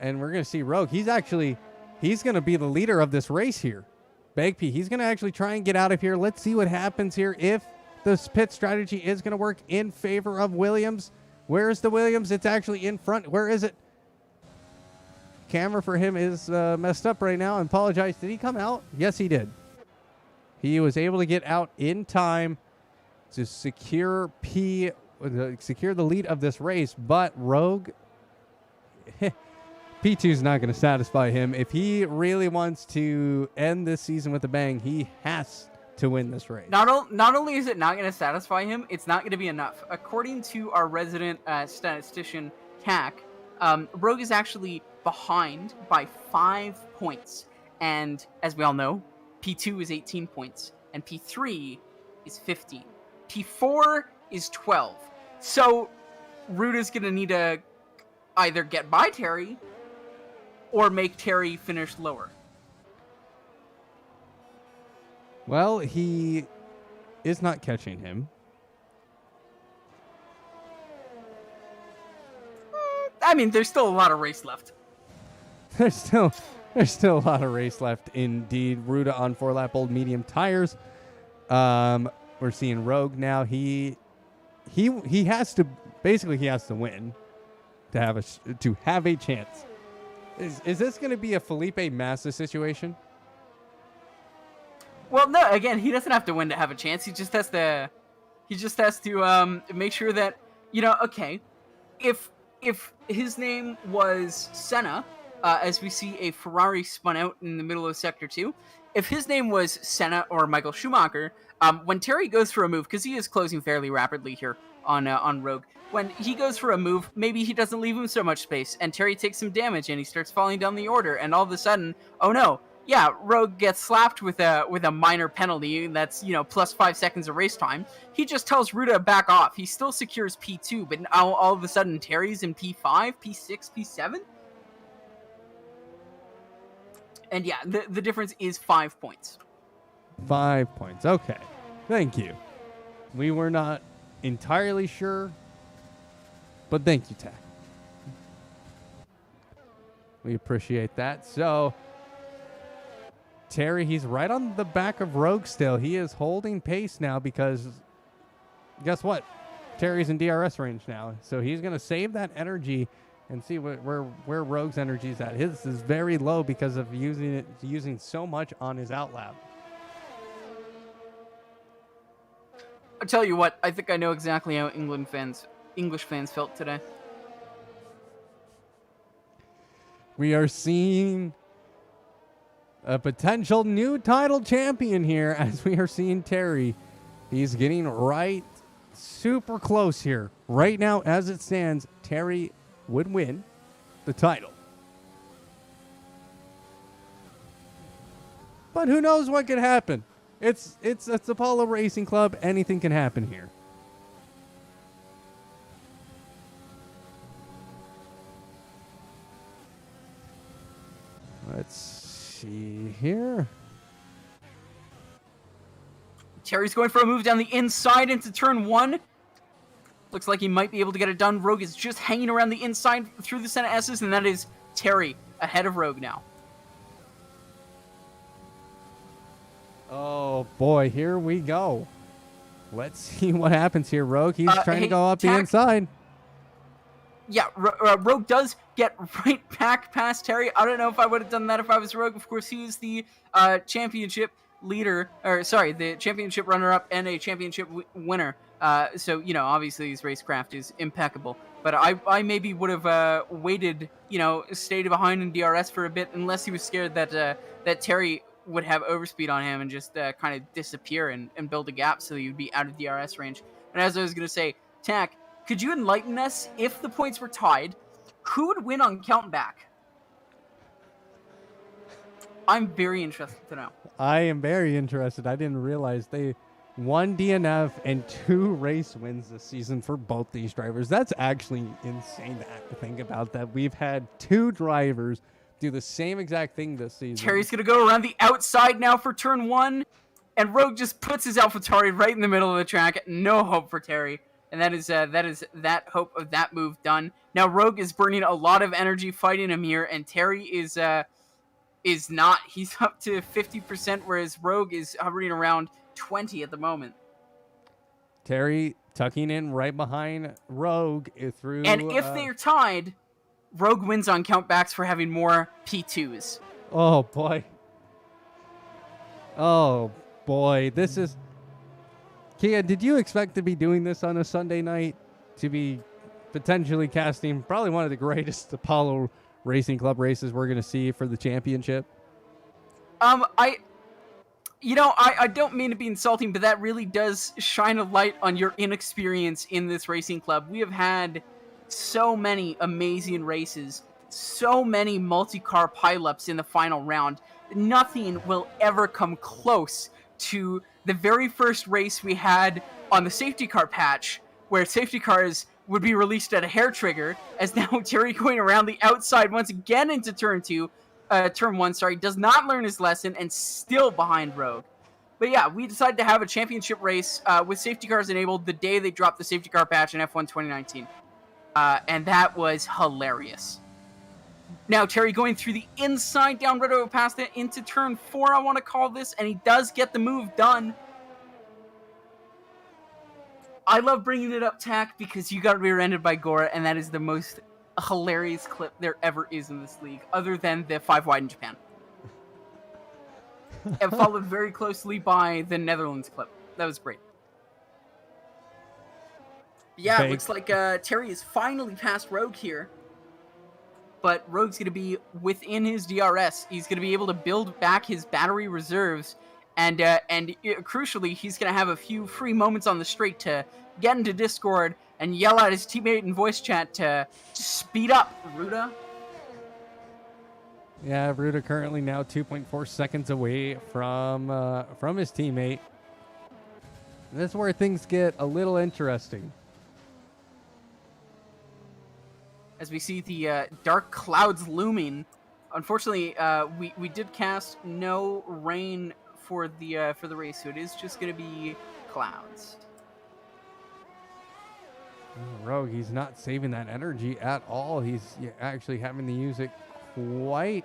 and we're going to see Rogue. He's going to be the leader of this race here. Bagpi, he's going to actually try and get out of here. Let's see what happens here. If this pit strategy is going to work in favor of Williams. Where is the Williams? It's actually in front. Where is it? Camera for him is messed up right now. I apologize. Did he come out? Yes, he did. He was able to get out in time to secure the lead of this race, but Rogue P2 is not going to satisfy him. If he really wants to end this season with a bang, he has to win this race. Not only is it not going to satisfy him, it's not going to be enough. According to our resident statistician, Tack, Rogue is actually behind by 5 points. And as we all know, P2 is 18 points, and P3 is 15. P4 is 12. So Ruda's going to need to either get by Terry or make Terry finish lower. Well, he is not catching him. I mean, there's still a lot of race left. There's still a lot of race left indeed. Ruda on 4-lap old medium tires. We're seeing Rogue now. He has to win to have a chance. Is this going to be a Felipe Massa situation? Well, no. Again, he doesn't have to win to have a chance. He just has to make sure that, okay, if his name was Senna, as we see a Ferrari spun out in the middle of Sector 2, if his name was Senna or Michael Schumacher, when Terry goes for a move, because he is closing fairly rapidly here on Rogue, when he goes for a move, maybe he doesn't leave him so much space, and Terry takes some damage, and he starts falling down the order, and all of a sudden, oh no, yeah, Rogue gets slapped with a minor penalty, that's, plus 5 seconds of race time. He just tells Ruda to back off. He still secures P2, but now all of a sudden Terry's in P5, P6, P7? And yeah, the difference is 5 points. 5 points. Okay. Thank you. We were not entirely sure, but thank you, Tack. We appreciate that. So, Terry, he's right on the back of Rogue still. He is holding pace now because guess what? Terry's in DRS range now. So he's going to save that energy and see where Rogue's energy is at. His is very low because of using so much on his outlap. I'll tell you what, I think I know exactly how English fans felt today. We are seeing a potential new title champion here as we are seeing Terry. He's getting right super close here. Right now, as it stands, Terry would win the title. But who knows what could happen? It's Apollo Racing Club. Anything can happen here. Let's see here. Terry's going for a move down the inside into turn 1. Looks like he might be able to get it done. Rogue is just hanging around the inside through the Senna S's, and that is Terry ahead of Rogue now. Oh, boy, here we go. Let's see what happens here, Rogue. He's trying to go up the inside. Yeah, Rogue does get right back past Terry. I don't know if I would have done that if I was Rogue. Of course, he is the championship leader, the championship runner-up and a championship winner. So, obviously his racecraft is impeccable. But I maybe would have waited, stayed behind in DRS for a bit, unless he was scared that Terry would have overspeed on him and just kind of disappear and build a gap so he would be out of DRS range. And as I was going to say, Tack, could you enlighten us, if the points were tied, who would win on count back? I'm very interested to know. I am very interested. I didn't realize they won DNF and 2 race wins this season for both these drivers. That's actually insane to think about, that we've had 2 drivers do the same exact thing this season. Terry's going to go around the outside now for turn 1, and Rogue just puts his AlphaTauri right in the middle of the track. No hope for Terry. And that is that hope of that move done. Now Rogue is burning a lot of energy fighting Amir, and Terry is not. He's up to 50%, whereas Rogue is hovering around 20 at the moment. Terry tucking in right behind Rogue through. And if they're tied, Rogue wins on countbacks for having more P2s. Oh boy. Oh boy. This is. Kia, did you expect to be doing this on a Sunday night? To be potentially casting probably one of the greatest Apollo racing club races we're going to see for the championship? I don't mean to be insulting, but that really does shine a light on your inexperience in this racing club. We have had so many amazing races, so many multi-car pileups in the final round. Nothing will ever come close to the very first race we had on the safety car patch, where safety cars would be released at a hair trigger, as now Terry going around the outside once again into turn one, does not learn his lesson and still behind Rogue. But yeah, we decided to have a championship race with safety cars enabled the day they dropped the safety car patch in F1 2019. And that was hilarious. Now, Terry going through the inside down Red Oak past it into turn 4, I want to call this, and he does get the move done. I love bringing it up, Tack, because you got rear-ended by Gora, and that is the most hilarious clip there ever is in this league, other than the 5 wide in Japan. And followed very closely by the Netherlands clip. That was great. Yeah, it looks like Terry is finally past Rogue here. But Rogue's going to be within his DRS. He's going to be able to build back his battery reserves. And crucially, he's going to have a few free moments on the straight to get into Discord and yell at his teammate in voice chat to speed up, Ruda. Yeah, Ruda currently now 2.4 seconds away from his teammate. And this is where things get a little interesting. As we see the dark clouds looming. Unfortunately, we did cast no rain for the race, so it is just going to be clouds. Rogue, he's not saving that energy at all. He's actually having to use it quite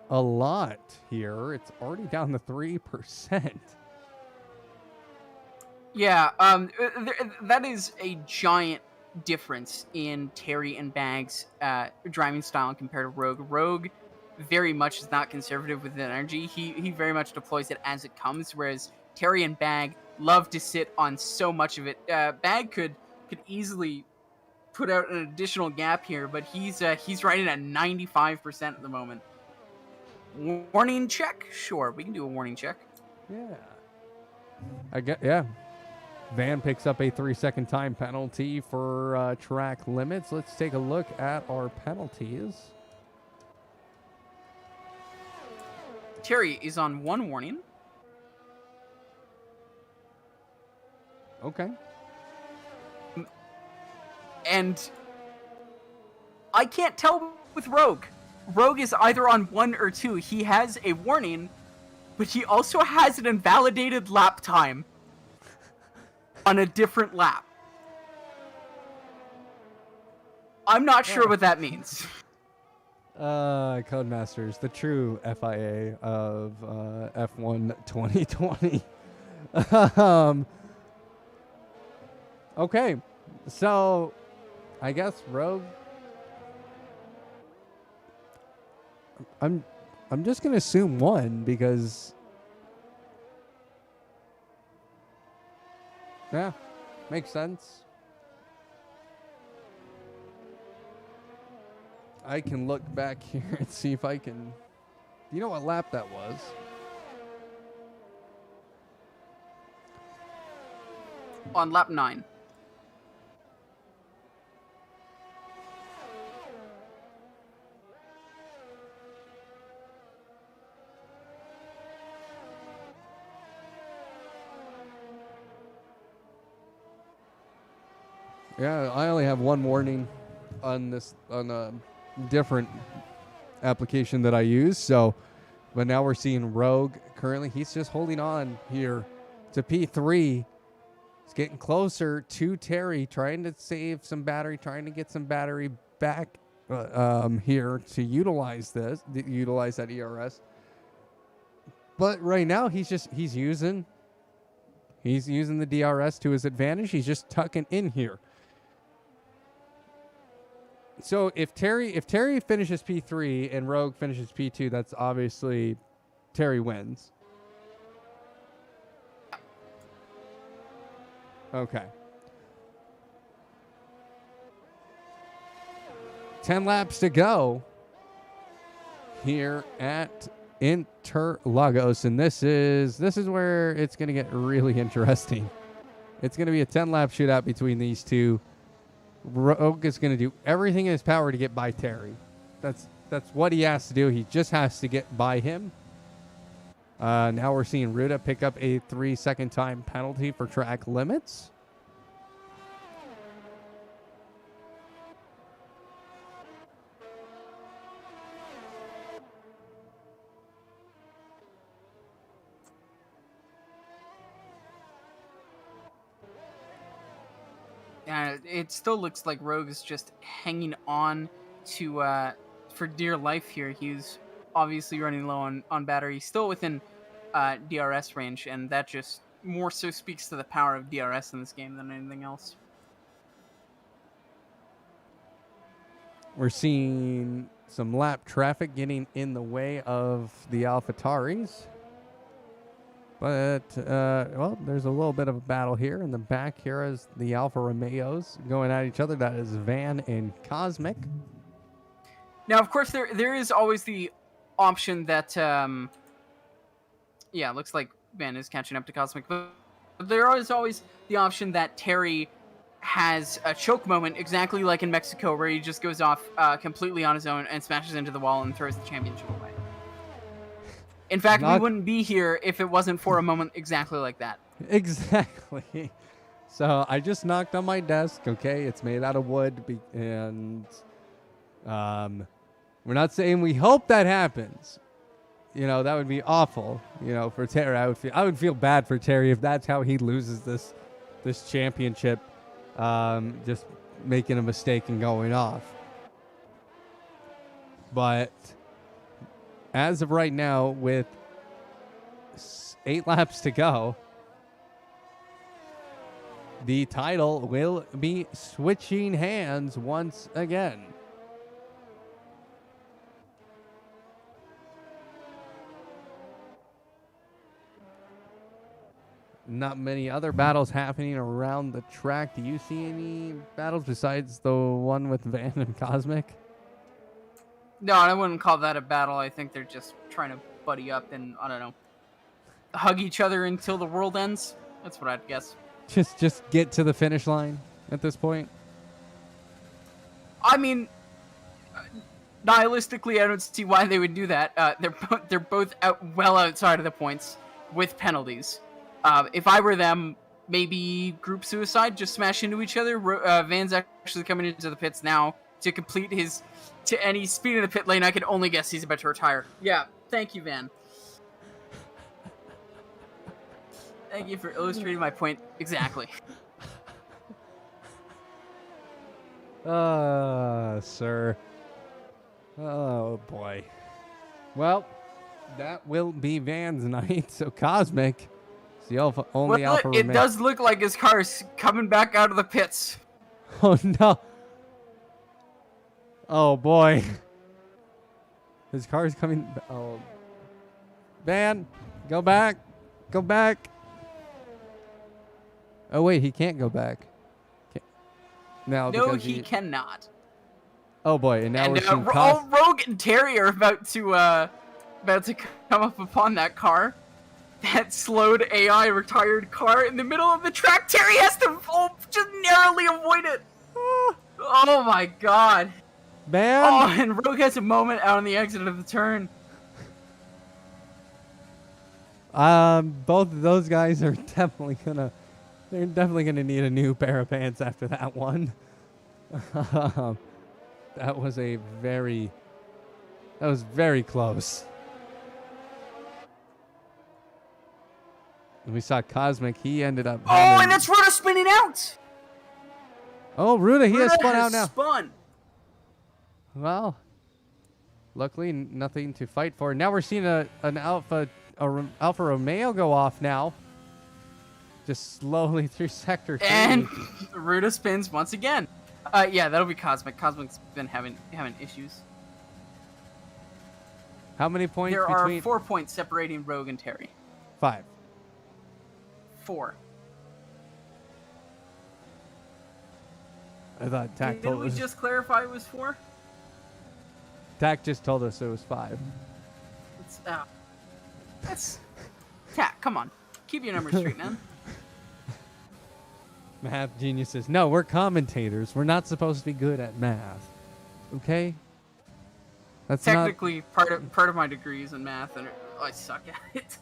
a lot here. It's already down to 3%. Yeah, that is a giant difference in Terry and Bag's driving style compared to Rogue. Rogue very much is not conservative with energy. He very much deploys it as it comes, whereas Terry and Bag love to sit on so much of it. Bag could easily put out an additional gap here, but he's riding at 95% at the moment. Warning check? Sure, we can do a warning check. Yeah. Van picks up a 3-second time penalty for track limits. Let's take a look at our penalties. Terry is on 1 warning. Okay. And I can't tell with Rogue. Rogue is either on 1 or 2. He has a warning, but he also has an invalidated lap time on a different lap. I'm not sure what that means. Codemasters, the true FIA of F1 2020. Okay, so I guess Rogue. I'm just gonna assume 1 because yeah, makes sense. I can look back here and see if I can. You know what lap that was? On lap 9. Yeah, I only have 1 warning on this on a different application that I use. So, but now we're seeing Rogue currently. He's just holding on here to P3. He's getting closer to Terry, trying to save some battery, trying to get some battery back here to utilize that ERS. But right now he's using the DRS to his advantage. He's just tucking in here. So if Terry finishes P3 and Rogue finishes P2, that's obviously Terry wins. Okay. 10 laps to go. here at Interlagos, and this is where it's going to get really interesting. It's going to be a 10-lap shootout between these two. Rogue is going to do everything in his power to get by Terry. That's what he has to do. He just has to get by him. Now we're seeing Ruda pick up a 3-second time penalty for track limits. It still looks like Rogue is just hanging on to for dear life here. He's obviously running low on battery. He's still within DRS range, and that just more so speaks to the power of DRS in this game than anything else. We're seeing some lap traffic getting in the way of the AlphaTauris. But, well, there's a little bit of a battle here. In the back here is the Alfa Romeos going at each other. That is Van and Cosmic. Now, of course, there is always the option that, yeah, looks like Van is catching up to Cosmic. But there is always the option that Terry has a choke moment, exactly like in Mexico, where he just goes off completely on his own and smashes into the wall and throws the championship away. In fact, we wouldn't be here if it wasn't for a moment exactly like that. Exactly. So I just knocked on my desk, okay? It's made out of wood, and we're not saying we hope that happens. You know, that would be awful, you know, for Terry. I would feel bad for Terry if that's how he loses this championship, just making a mistake and going off. But as of right now, with 8 laps to go, the title will be switching hands once again. Not many other battles happening around the track. Do you see any battles besides the one with Van and Cosmic? No, I wouldn't call that a battle. I think they're just trying to buddy up and, I don't know, hug each other until the world ends. That's what I'd guess. Just get to the finish line at this point? I mean, nihilistically, I don't see why they would do that. They're both well outside of the points with penalties. If I were them, maybe group suicide, just smash into each other. Van's actually coming into the pits now to complete his... to any speed in the pit lane. I can only guess he's about to retire. Yeah, thank you, Van. Thank you for illustrating my point exactly. Sir. Oh, boy. Well, that will be Van's night. So Cosmic is the only Alfa Romeo. It does look like his car is coming back out of the pits. Oh, no. Oh, boy. His car's coming. Oh. Van, go back. Go back. Oh, wait, he can't go back. Now, no, because he cannot. Oh, boy, and now we're seeing Rogue and Terry are about to come up upon that car. That slowed AI retired car in the middle of the track. Terry has to just narrowly avoid it. Oh, my God. Man. Oh, and Rogue has a moment out on the exit of the turn. Both of those guys are definitely gonna need a new pair of pants after that one. That was very close. And we saw Cosmic. He ended up. And that's Ruda spinning out. Oh, Ruda, he has spun out now. Spun. Well, luckily nothing to fight for. Now we're seeing an Alfa Romeo go off now. Just slowly through sector 3. And Ruda spins once again. Yeah, that'll be Cosmic. Cosmic's been having issues. How many points there between? Are 4 points separating Rogue and Terry. 5. 4. I thought Tactile Didn't we just clarify it was 4? Dak just told us it was 5. That's Cat. Come on, keep your numbers straight, man. Math geniuses. No, we're commentators. We're not supposed to be good at math. Okay? That's Technically, part of my degree is in math, and I suck at it.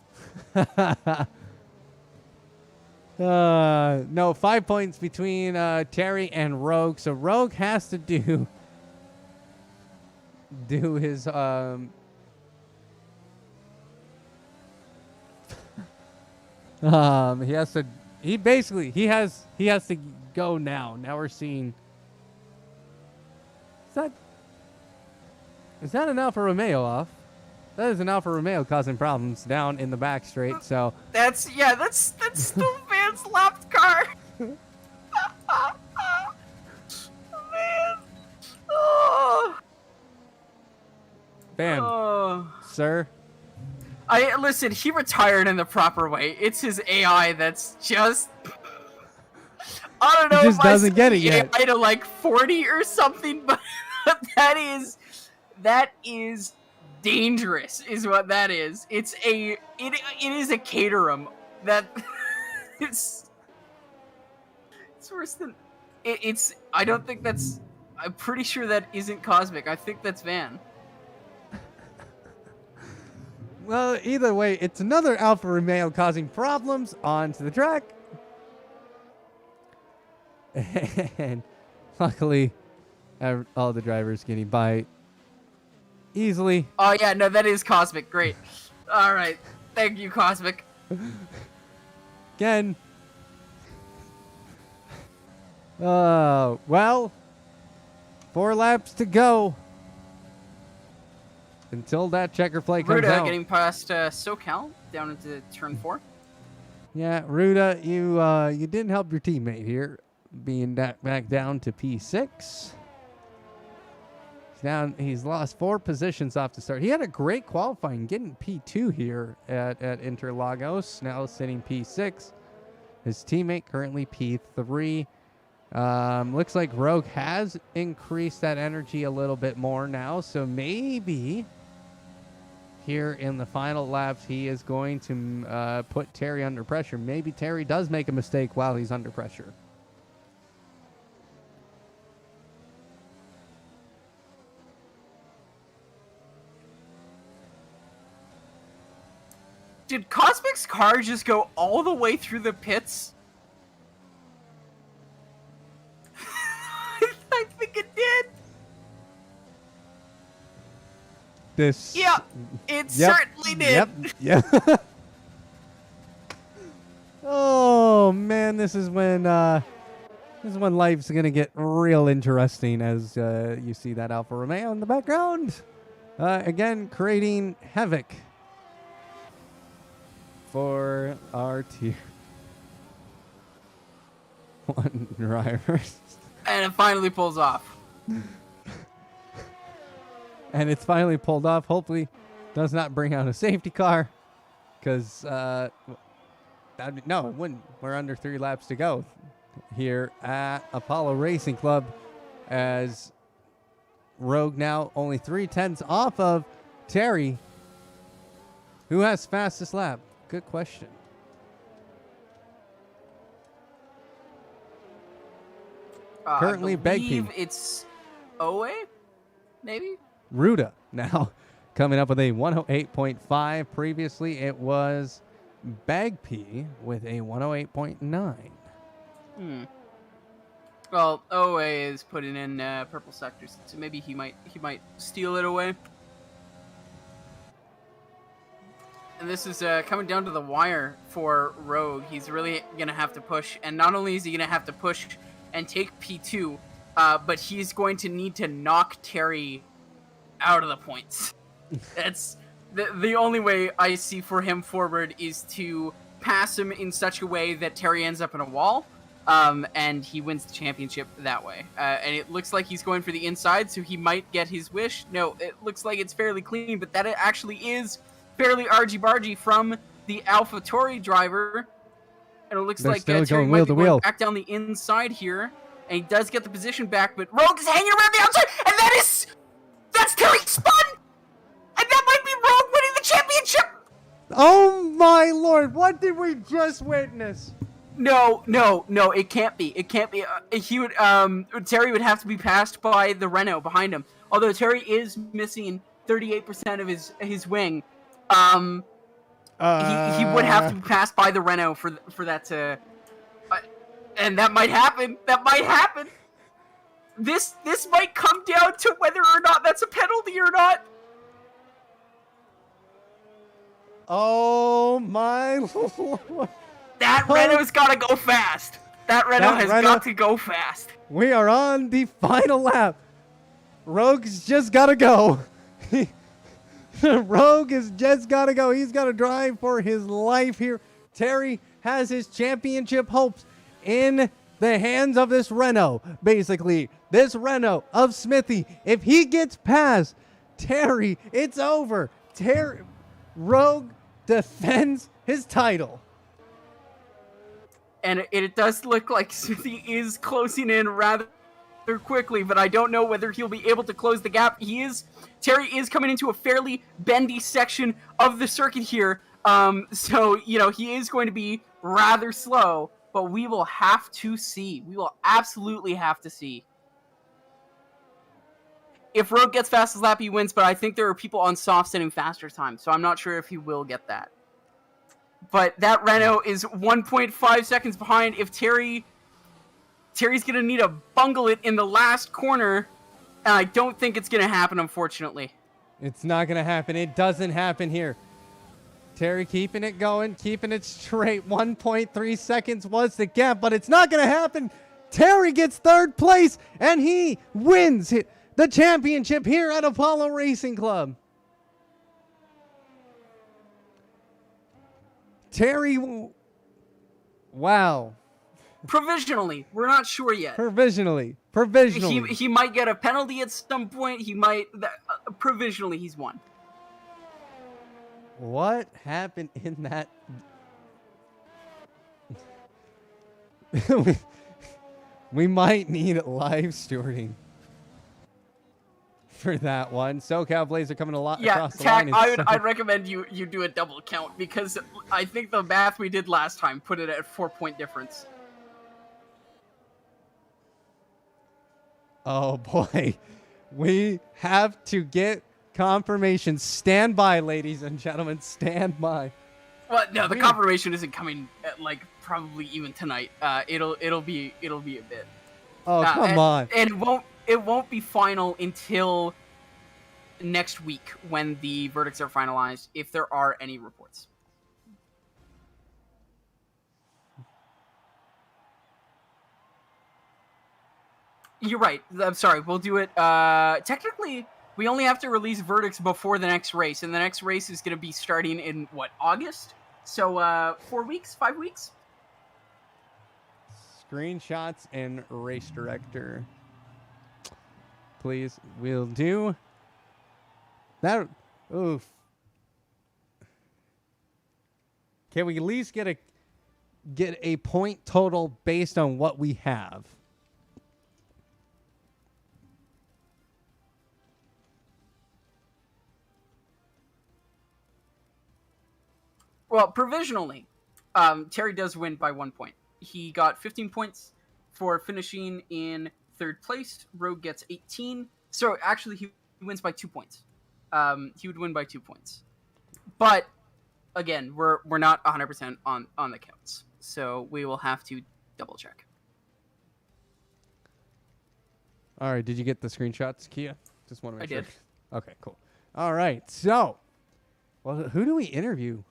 No, 5 points between Terry and Rogue. So Rogue has to do his he has to go now. Now we're seeing is that an Alfa Romeo off? That is an Alfa Romeo causing problems down in the back straight. So That's still Van's lapped car. Man. Oh. Bam, Oh. sir. Listen, he retired in the proper way. It's his AI that's just I don't know He just if I doesn't set get it the yet. AI to like 40 or something, but that is dangerous is what that is. It is a caterum that it's worse than it's I don't think that's I'm pretty sure that isn't Cosmic. I think that's Van. Well, either way, it's another Alfa Romeo causing problems onto the track. And luckily, all the drivers getting by easily. Oh yeah, no, that is Cosmic. Great. All right, thank you, Cosmic. Again. Well, 4 laps to go until that checker flag comes Ruda out. getting past SoCal down into turn 4. Yeah, Ruda, you didn't help your teammate here, being back down to P6. He's lost 4 positions off the start. He had a great qualifying, getting P2 here at Interlagos. Now sitting P6. His teammate currently P3. Looks like Rogue has increased that energy a little bit more now, so maybe here in the final laps he is going to put Terry under pressure. Maybe Terry does make a mistake while he's under pressure. Did Cosmic's car just go all the way through the pits? I think it did. This. Yeah, it Yep. certainly did. Yep. Yeah. Oh man, this is when life's gonna get real interesting as you see that Alfa Romeo in the background. Again, creating havoc for our tier 1 drivers. And it finally pulls off. And it's finally pulled off. Hopefully, does not bring out a safety car, because no, it wouldn't. We're under 3 laps to go here at Apollo Racing Club, as Rogue now only 3/10 off of Terry. Who has fastest lap? Good question. Currently, I believe Begby. it's Owe, maybe? Ruda now coming up with a 108.5. Previously, it was Bagpy with a 108.9. Well, Owe is putting in purple sectors, so maybe he might steal it away. And this is coming down to the wire for Rogue. He's really gonna have to push, and not only is he gonna have to push and take P2, but he's going to need to knock Terry out of the points. That's the only way I see for him forward, is to pass him in such a way that Terry ends up in a wall, and he wins the championship that way. And it looks like he's going for the inside, so he might get his wish. No, it looks like it's fairly clean, but that it actually is fairly argy-bargy from the AlphaTauri driver. And it looks They're like still Terry going might wheel be to going wheel. back down the inside here. And he does get the position back, but Rogue is hanging around the outside, and that's Terry's spot! lord, what did we just witness? No, it can't be. It can't be. Terry would have to be passed by the Renault behind him. Although Terry is missing 38% of his wing, he would have to be passed by the Renault for that to, and that might happen. That might happen. This might come down to whether or not that's a penalty or not. Oh my lord. That Renault's gotta go fast. That Renault has got to go fast. We are on the final lap. Rogue's just gotta go. Rogue has just gotta go. He's gotta drive for his life here. Terry has his championship hopes in the hands of this Renault. Basically, this Renault of Smithy. If he gets past Terry, it's over. Rogue defends his title. And it does look like Smithy is closing in rather quickly, but I don't know whether he'll be able to close the gap. Terry is coming into a fairly bendy section of the circuit here, so he is going to be rather slow. But we will have to see. We will absolutely have to see. If Rogue gets fastest lap, he wins, but I think there are people on soft setting faster time, so I'm not sure if he will get that. But that Renault is 1.5 seconds behind. If Terry's going to need to bungle it in the last corner, and I don't think it's going to happen, unfortunately. It's not going to happen. It doesn't happen here. Terry keeping it going, keeping it straight. 1.3 seconds was the gap, but it's not going to happen. Terry gets third place, and he wins the championship here at Apollo Racing Club. Terry, wow. Provisionally, we're not sure yet. Provisionally. He might get a penalty at some point. He might. Provisionally, he's won. What happened in that? we might need live stewarding for that one. SoCal Blazer coming across the line. I'd recommend you do a double count, because I think the math we did last time put it at 4-point difference. Oh boy, we have to get confirmation. Stand by, ladies and gentlemen. Stand by. Well, no, the confirmation isn't coming probably even tonight. It'll be a bit. Oh come on! And it won't be final until next week when the verdicts are finalized, if there are any reports. You're right. I'm sorry. We'll do it. Technically, we only have to release verdicts before the next race, and the next race is going to be starting in August? So 4 weeks, 5 weeks. Screenshots and race director. Please, we'll do that. Oof. Can we at least get a point total based on what we have? Well, provisionally, Terry does win by 1 point. He got 15 points for finishing in third place. Rogue gets 18. So actually, he wins by 2 points. He would win by 2 points. But again, we're not 100% on the counts, so we will have to double check. All right, did you get the screenshots, Kia? Just want to make sure. I did. Okay, cool. All right, so, well, who do we interview?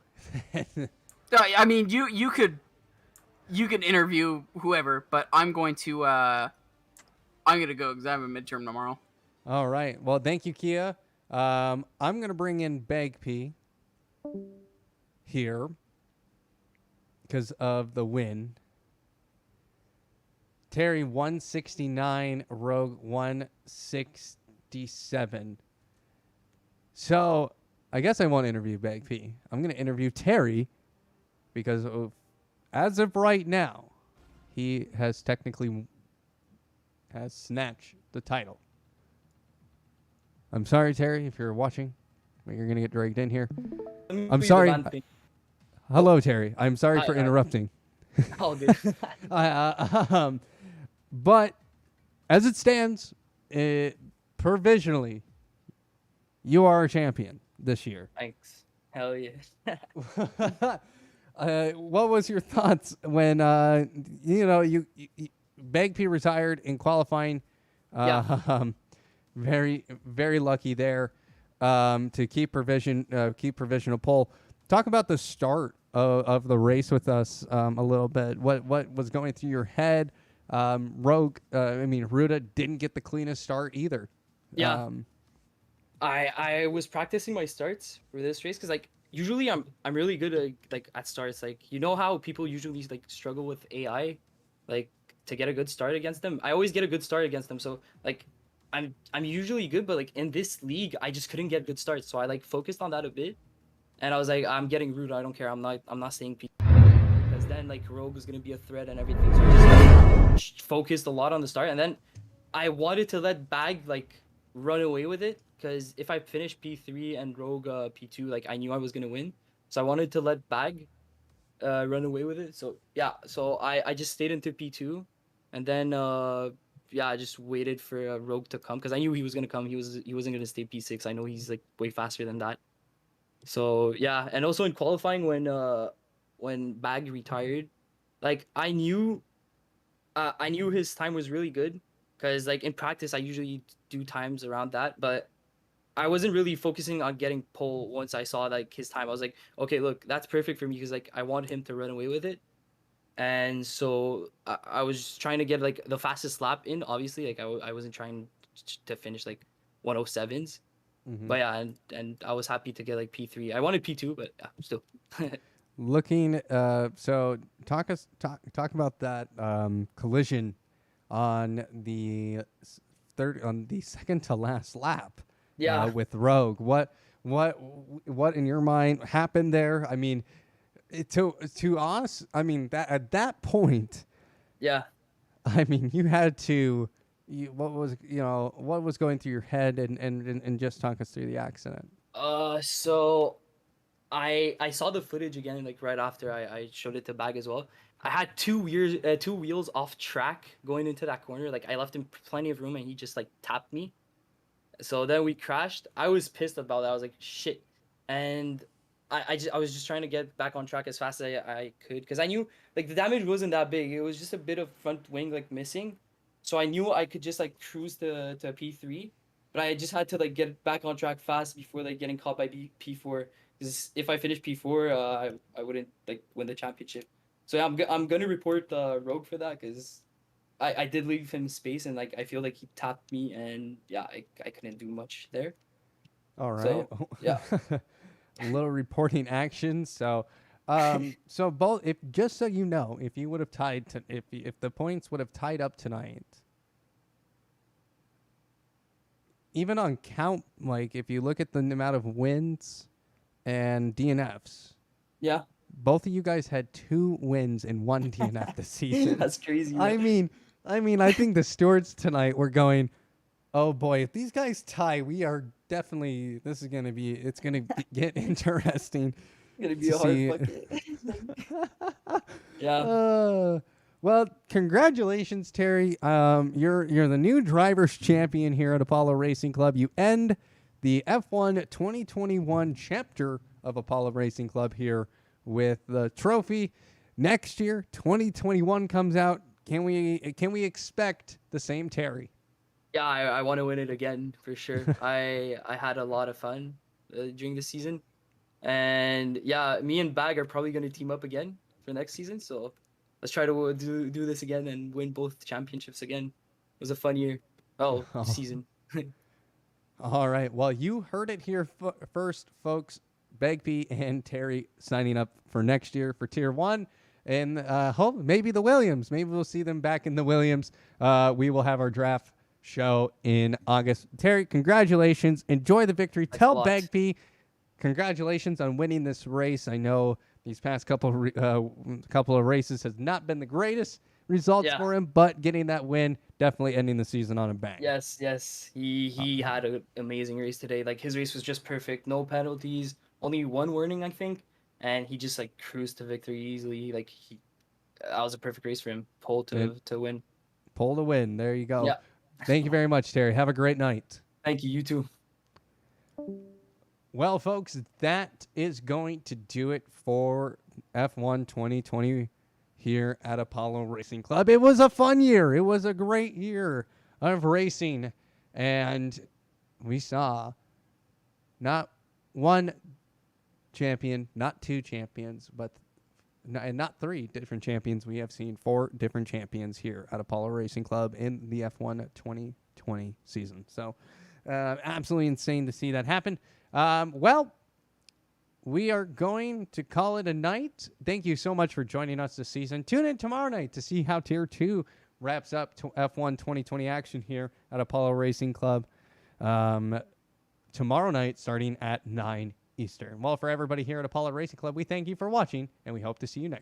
I mean, you could interview whoever, but I'm going to go because I have a midterm tomorrow. All right. Well, thank you, Kia. I'm gonna bring in Bag P here because of the win. Terry 169, Rogue 167. So I guess I won't interview Bag P. I'm gonna interview Terry because as of right now, he has technically snatched the title. I'm sorry, Terry, if you're watching, but you're gonna get dragged in here. I'm sorry. Hello, Terry. I'm sorry Hi, for hi. interrupting. All good. But as it stands, provisionally, you are a champion this year. Thanks. Hell yeah. What was your thoughts when you Bagpee retired in qualifying? Yeah. Very very lucky there to keep provisional pole. Talk about the start of the race with us a little bit. What was going through your head? Ruda didn't get the cleanest start either. Yeah. Um, I was practicing my starts for this race because like usually I'm really good at at starts. Like you know how people usually like struggle with AI, like to get a good start against them. I always get a good start against them. So like I'm usually good, but like in this league I just couldn't get good starts. So I like focused on that a bit, and I was like I'm getting rude. I don't care. I'm not saying P because then like Rogue was gonna be a threat and everything. So I just like, focused a lot on the start, and then I wanted to let Bag like run away with it because if I finished P3 and Rogue P2, like I knew I was gonna win. So I wanted to let Bag run away with it. So yeah, so I just stayed into P2, and then yeah, I just waited for Rogue to come because I knew he was gonna come. He wasn't gonna stay P6. I know he's like way faster than that. So yeah, and also in qualifying when Bag retired, like I knew his time was really good because like in practice I usually do times around that, but I wasn't really focusing on getting pole once I saw like his time. I was like, okay, look, that's perfect for me because like I want him to run away with it. And so I was trying to get like the fastest lap in. Obviously, like I wasn't trying to finish like 107s. mhm. But yeah, and I was happy to get like P3. I wanted P2, but yeah, still. Looking, so talk about that collision on the second to last lap Yeah. with Rogue. What in your mind happened there? I mean, to us, I mean that at that point, Yeah. I mean you had to. What was going through your head and just talk us through the accident. So I saw the footage again like right after I showed it to Bag as well. I had two wheels off track going into that corner. Like I left him plenty of room and he just like tapped me. So then we crashed. I was pissed about that. I was like shit. And I was just trying to get back on track as fast as I could because I knew like the damage wasn't that big. It was just a bit of front wing like missing. So I knew I could just like cruise to P3, but I just had to like get back on track fast before like getting caught by P4. Because if I finished P4, I wouldn't like win the championship. So yeah, I'm gonna report Rogue for that because I did leave him space and like I feel like he tapped me and yeah I couldn't do much there. All right. So yeah. A little reporting action. So, so both, if just so you know, if you would have tied to, if the points would have tied up tonight, even on count, like if you look at the amount of wins and DNFs, Yeah. both of you guys had 2 wins and 1 DNF this season. That's crazy. I think the stewards tonight were going, oh boy, if these guys tie, we are definitely. It's gonna get interesting. Gonna be to a hard see. bucket. Yeah. Well, congratulations, Terry. You're the new drivers champion here at Apollo Racing Club. You end the F1 2021 chapter of Apollo Racing Club here with the trophy. Next year, 2021 comes out. Can we expect the same Terry? Yeah, I want to win it again for sure. I had a lot of fun during the season, and yeah, me and Bag are probably gonna team up again for next season. So let's try to do this again and win both championships again. It was a fun year. Oh, season. All right. Well, you heard it here first, folks. Bagpee and Terry signing up for next year for Tier 1. And hope maybe the Williams. Maybe we'll see them back in the Williams. We will have our draft show in August. Terry, congratulations. Enjoy the victory. Thanks a Tell lot. Bagpee congratulations on winning this race. I know these past couple of races has not been the greatest results Yeah. for him, but getting that win, definitely ending the season on a bang. Yes. He had an amazing race today. Like his race was just perfect. No penalties. Only one warning, I think. and he just like cruised to victory easily. Like that was a perfect race for him, pole to win. Pull to win. There you go. Yeah. Thank you very much, Terry. Have a great night. Thank you. You too. Well, folks, that is going to do it for F1 2020 here at Apollo Racing Club. It was a fun year. It was a great year of racing, and we saw not one champion, not two champions, but and not three different champions. We have seen 4 different champions here at Apollo Racing Club in the F1 2020 season. So absolutely insane to see that happen. Well, we are going to call it a night. Thank you so much for joining us this season. Tune in tomorrow night to see how Tier 2 wraps up F1 2020 action here at Apollo Racing Club. Tomorrow night starting at 9 Eastern. Well, for everybody here at Apollo Racing Club, we thank you for watching, and we hope to see you next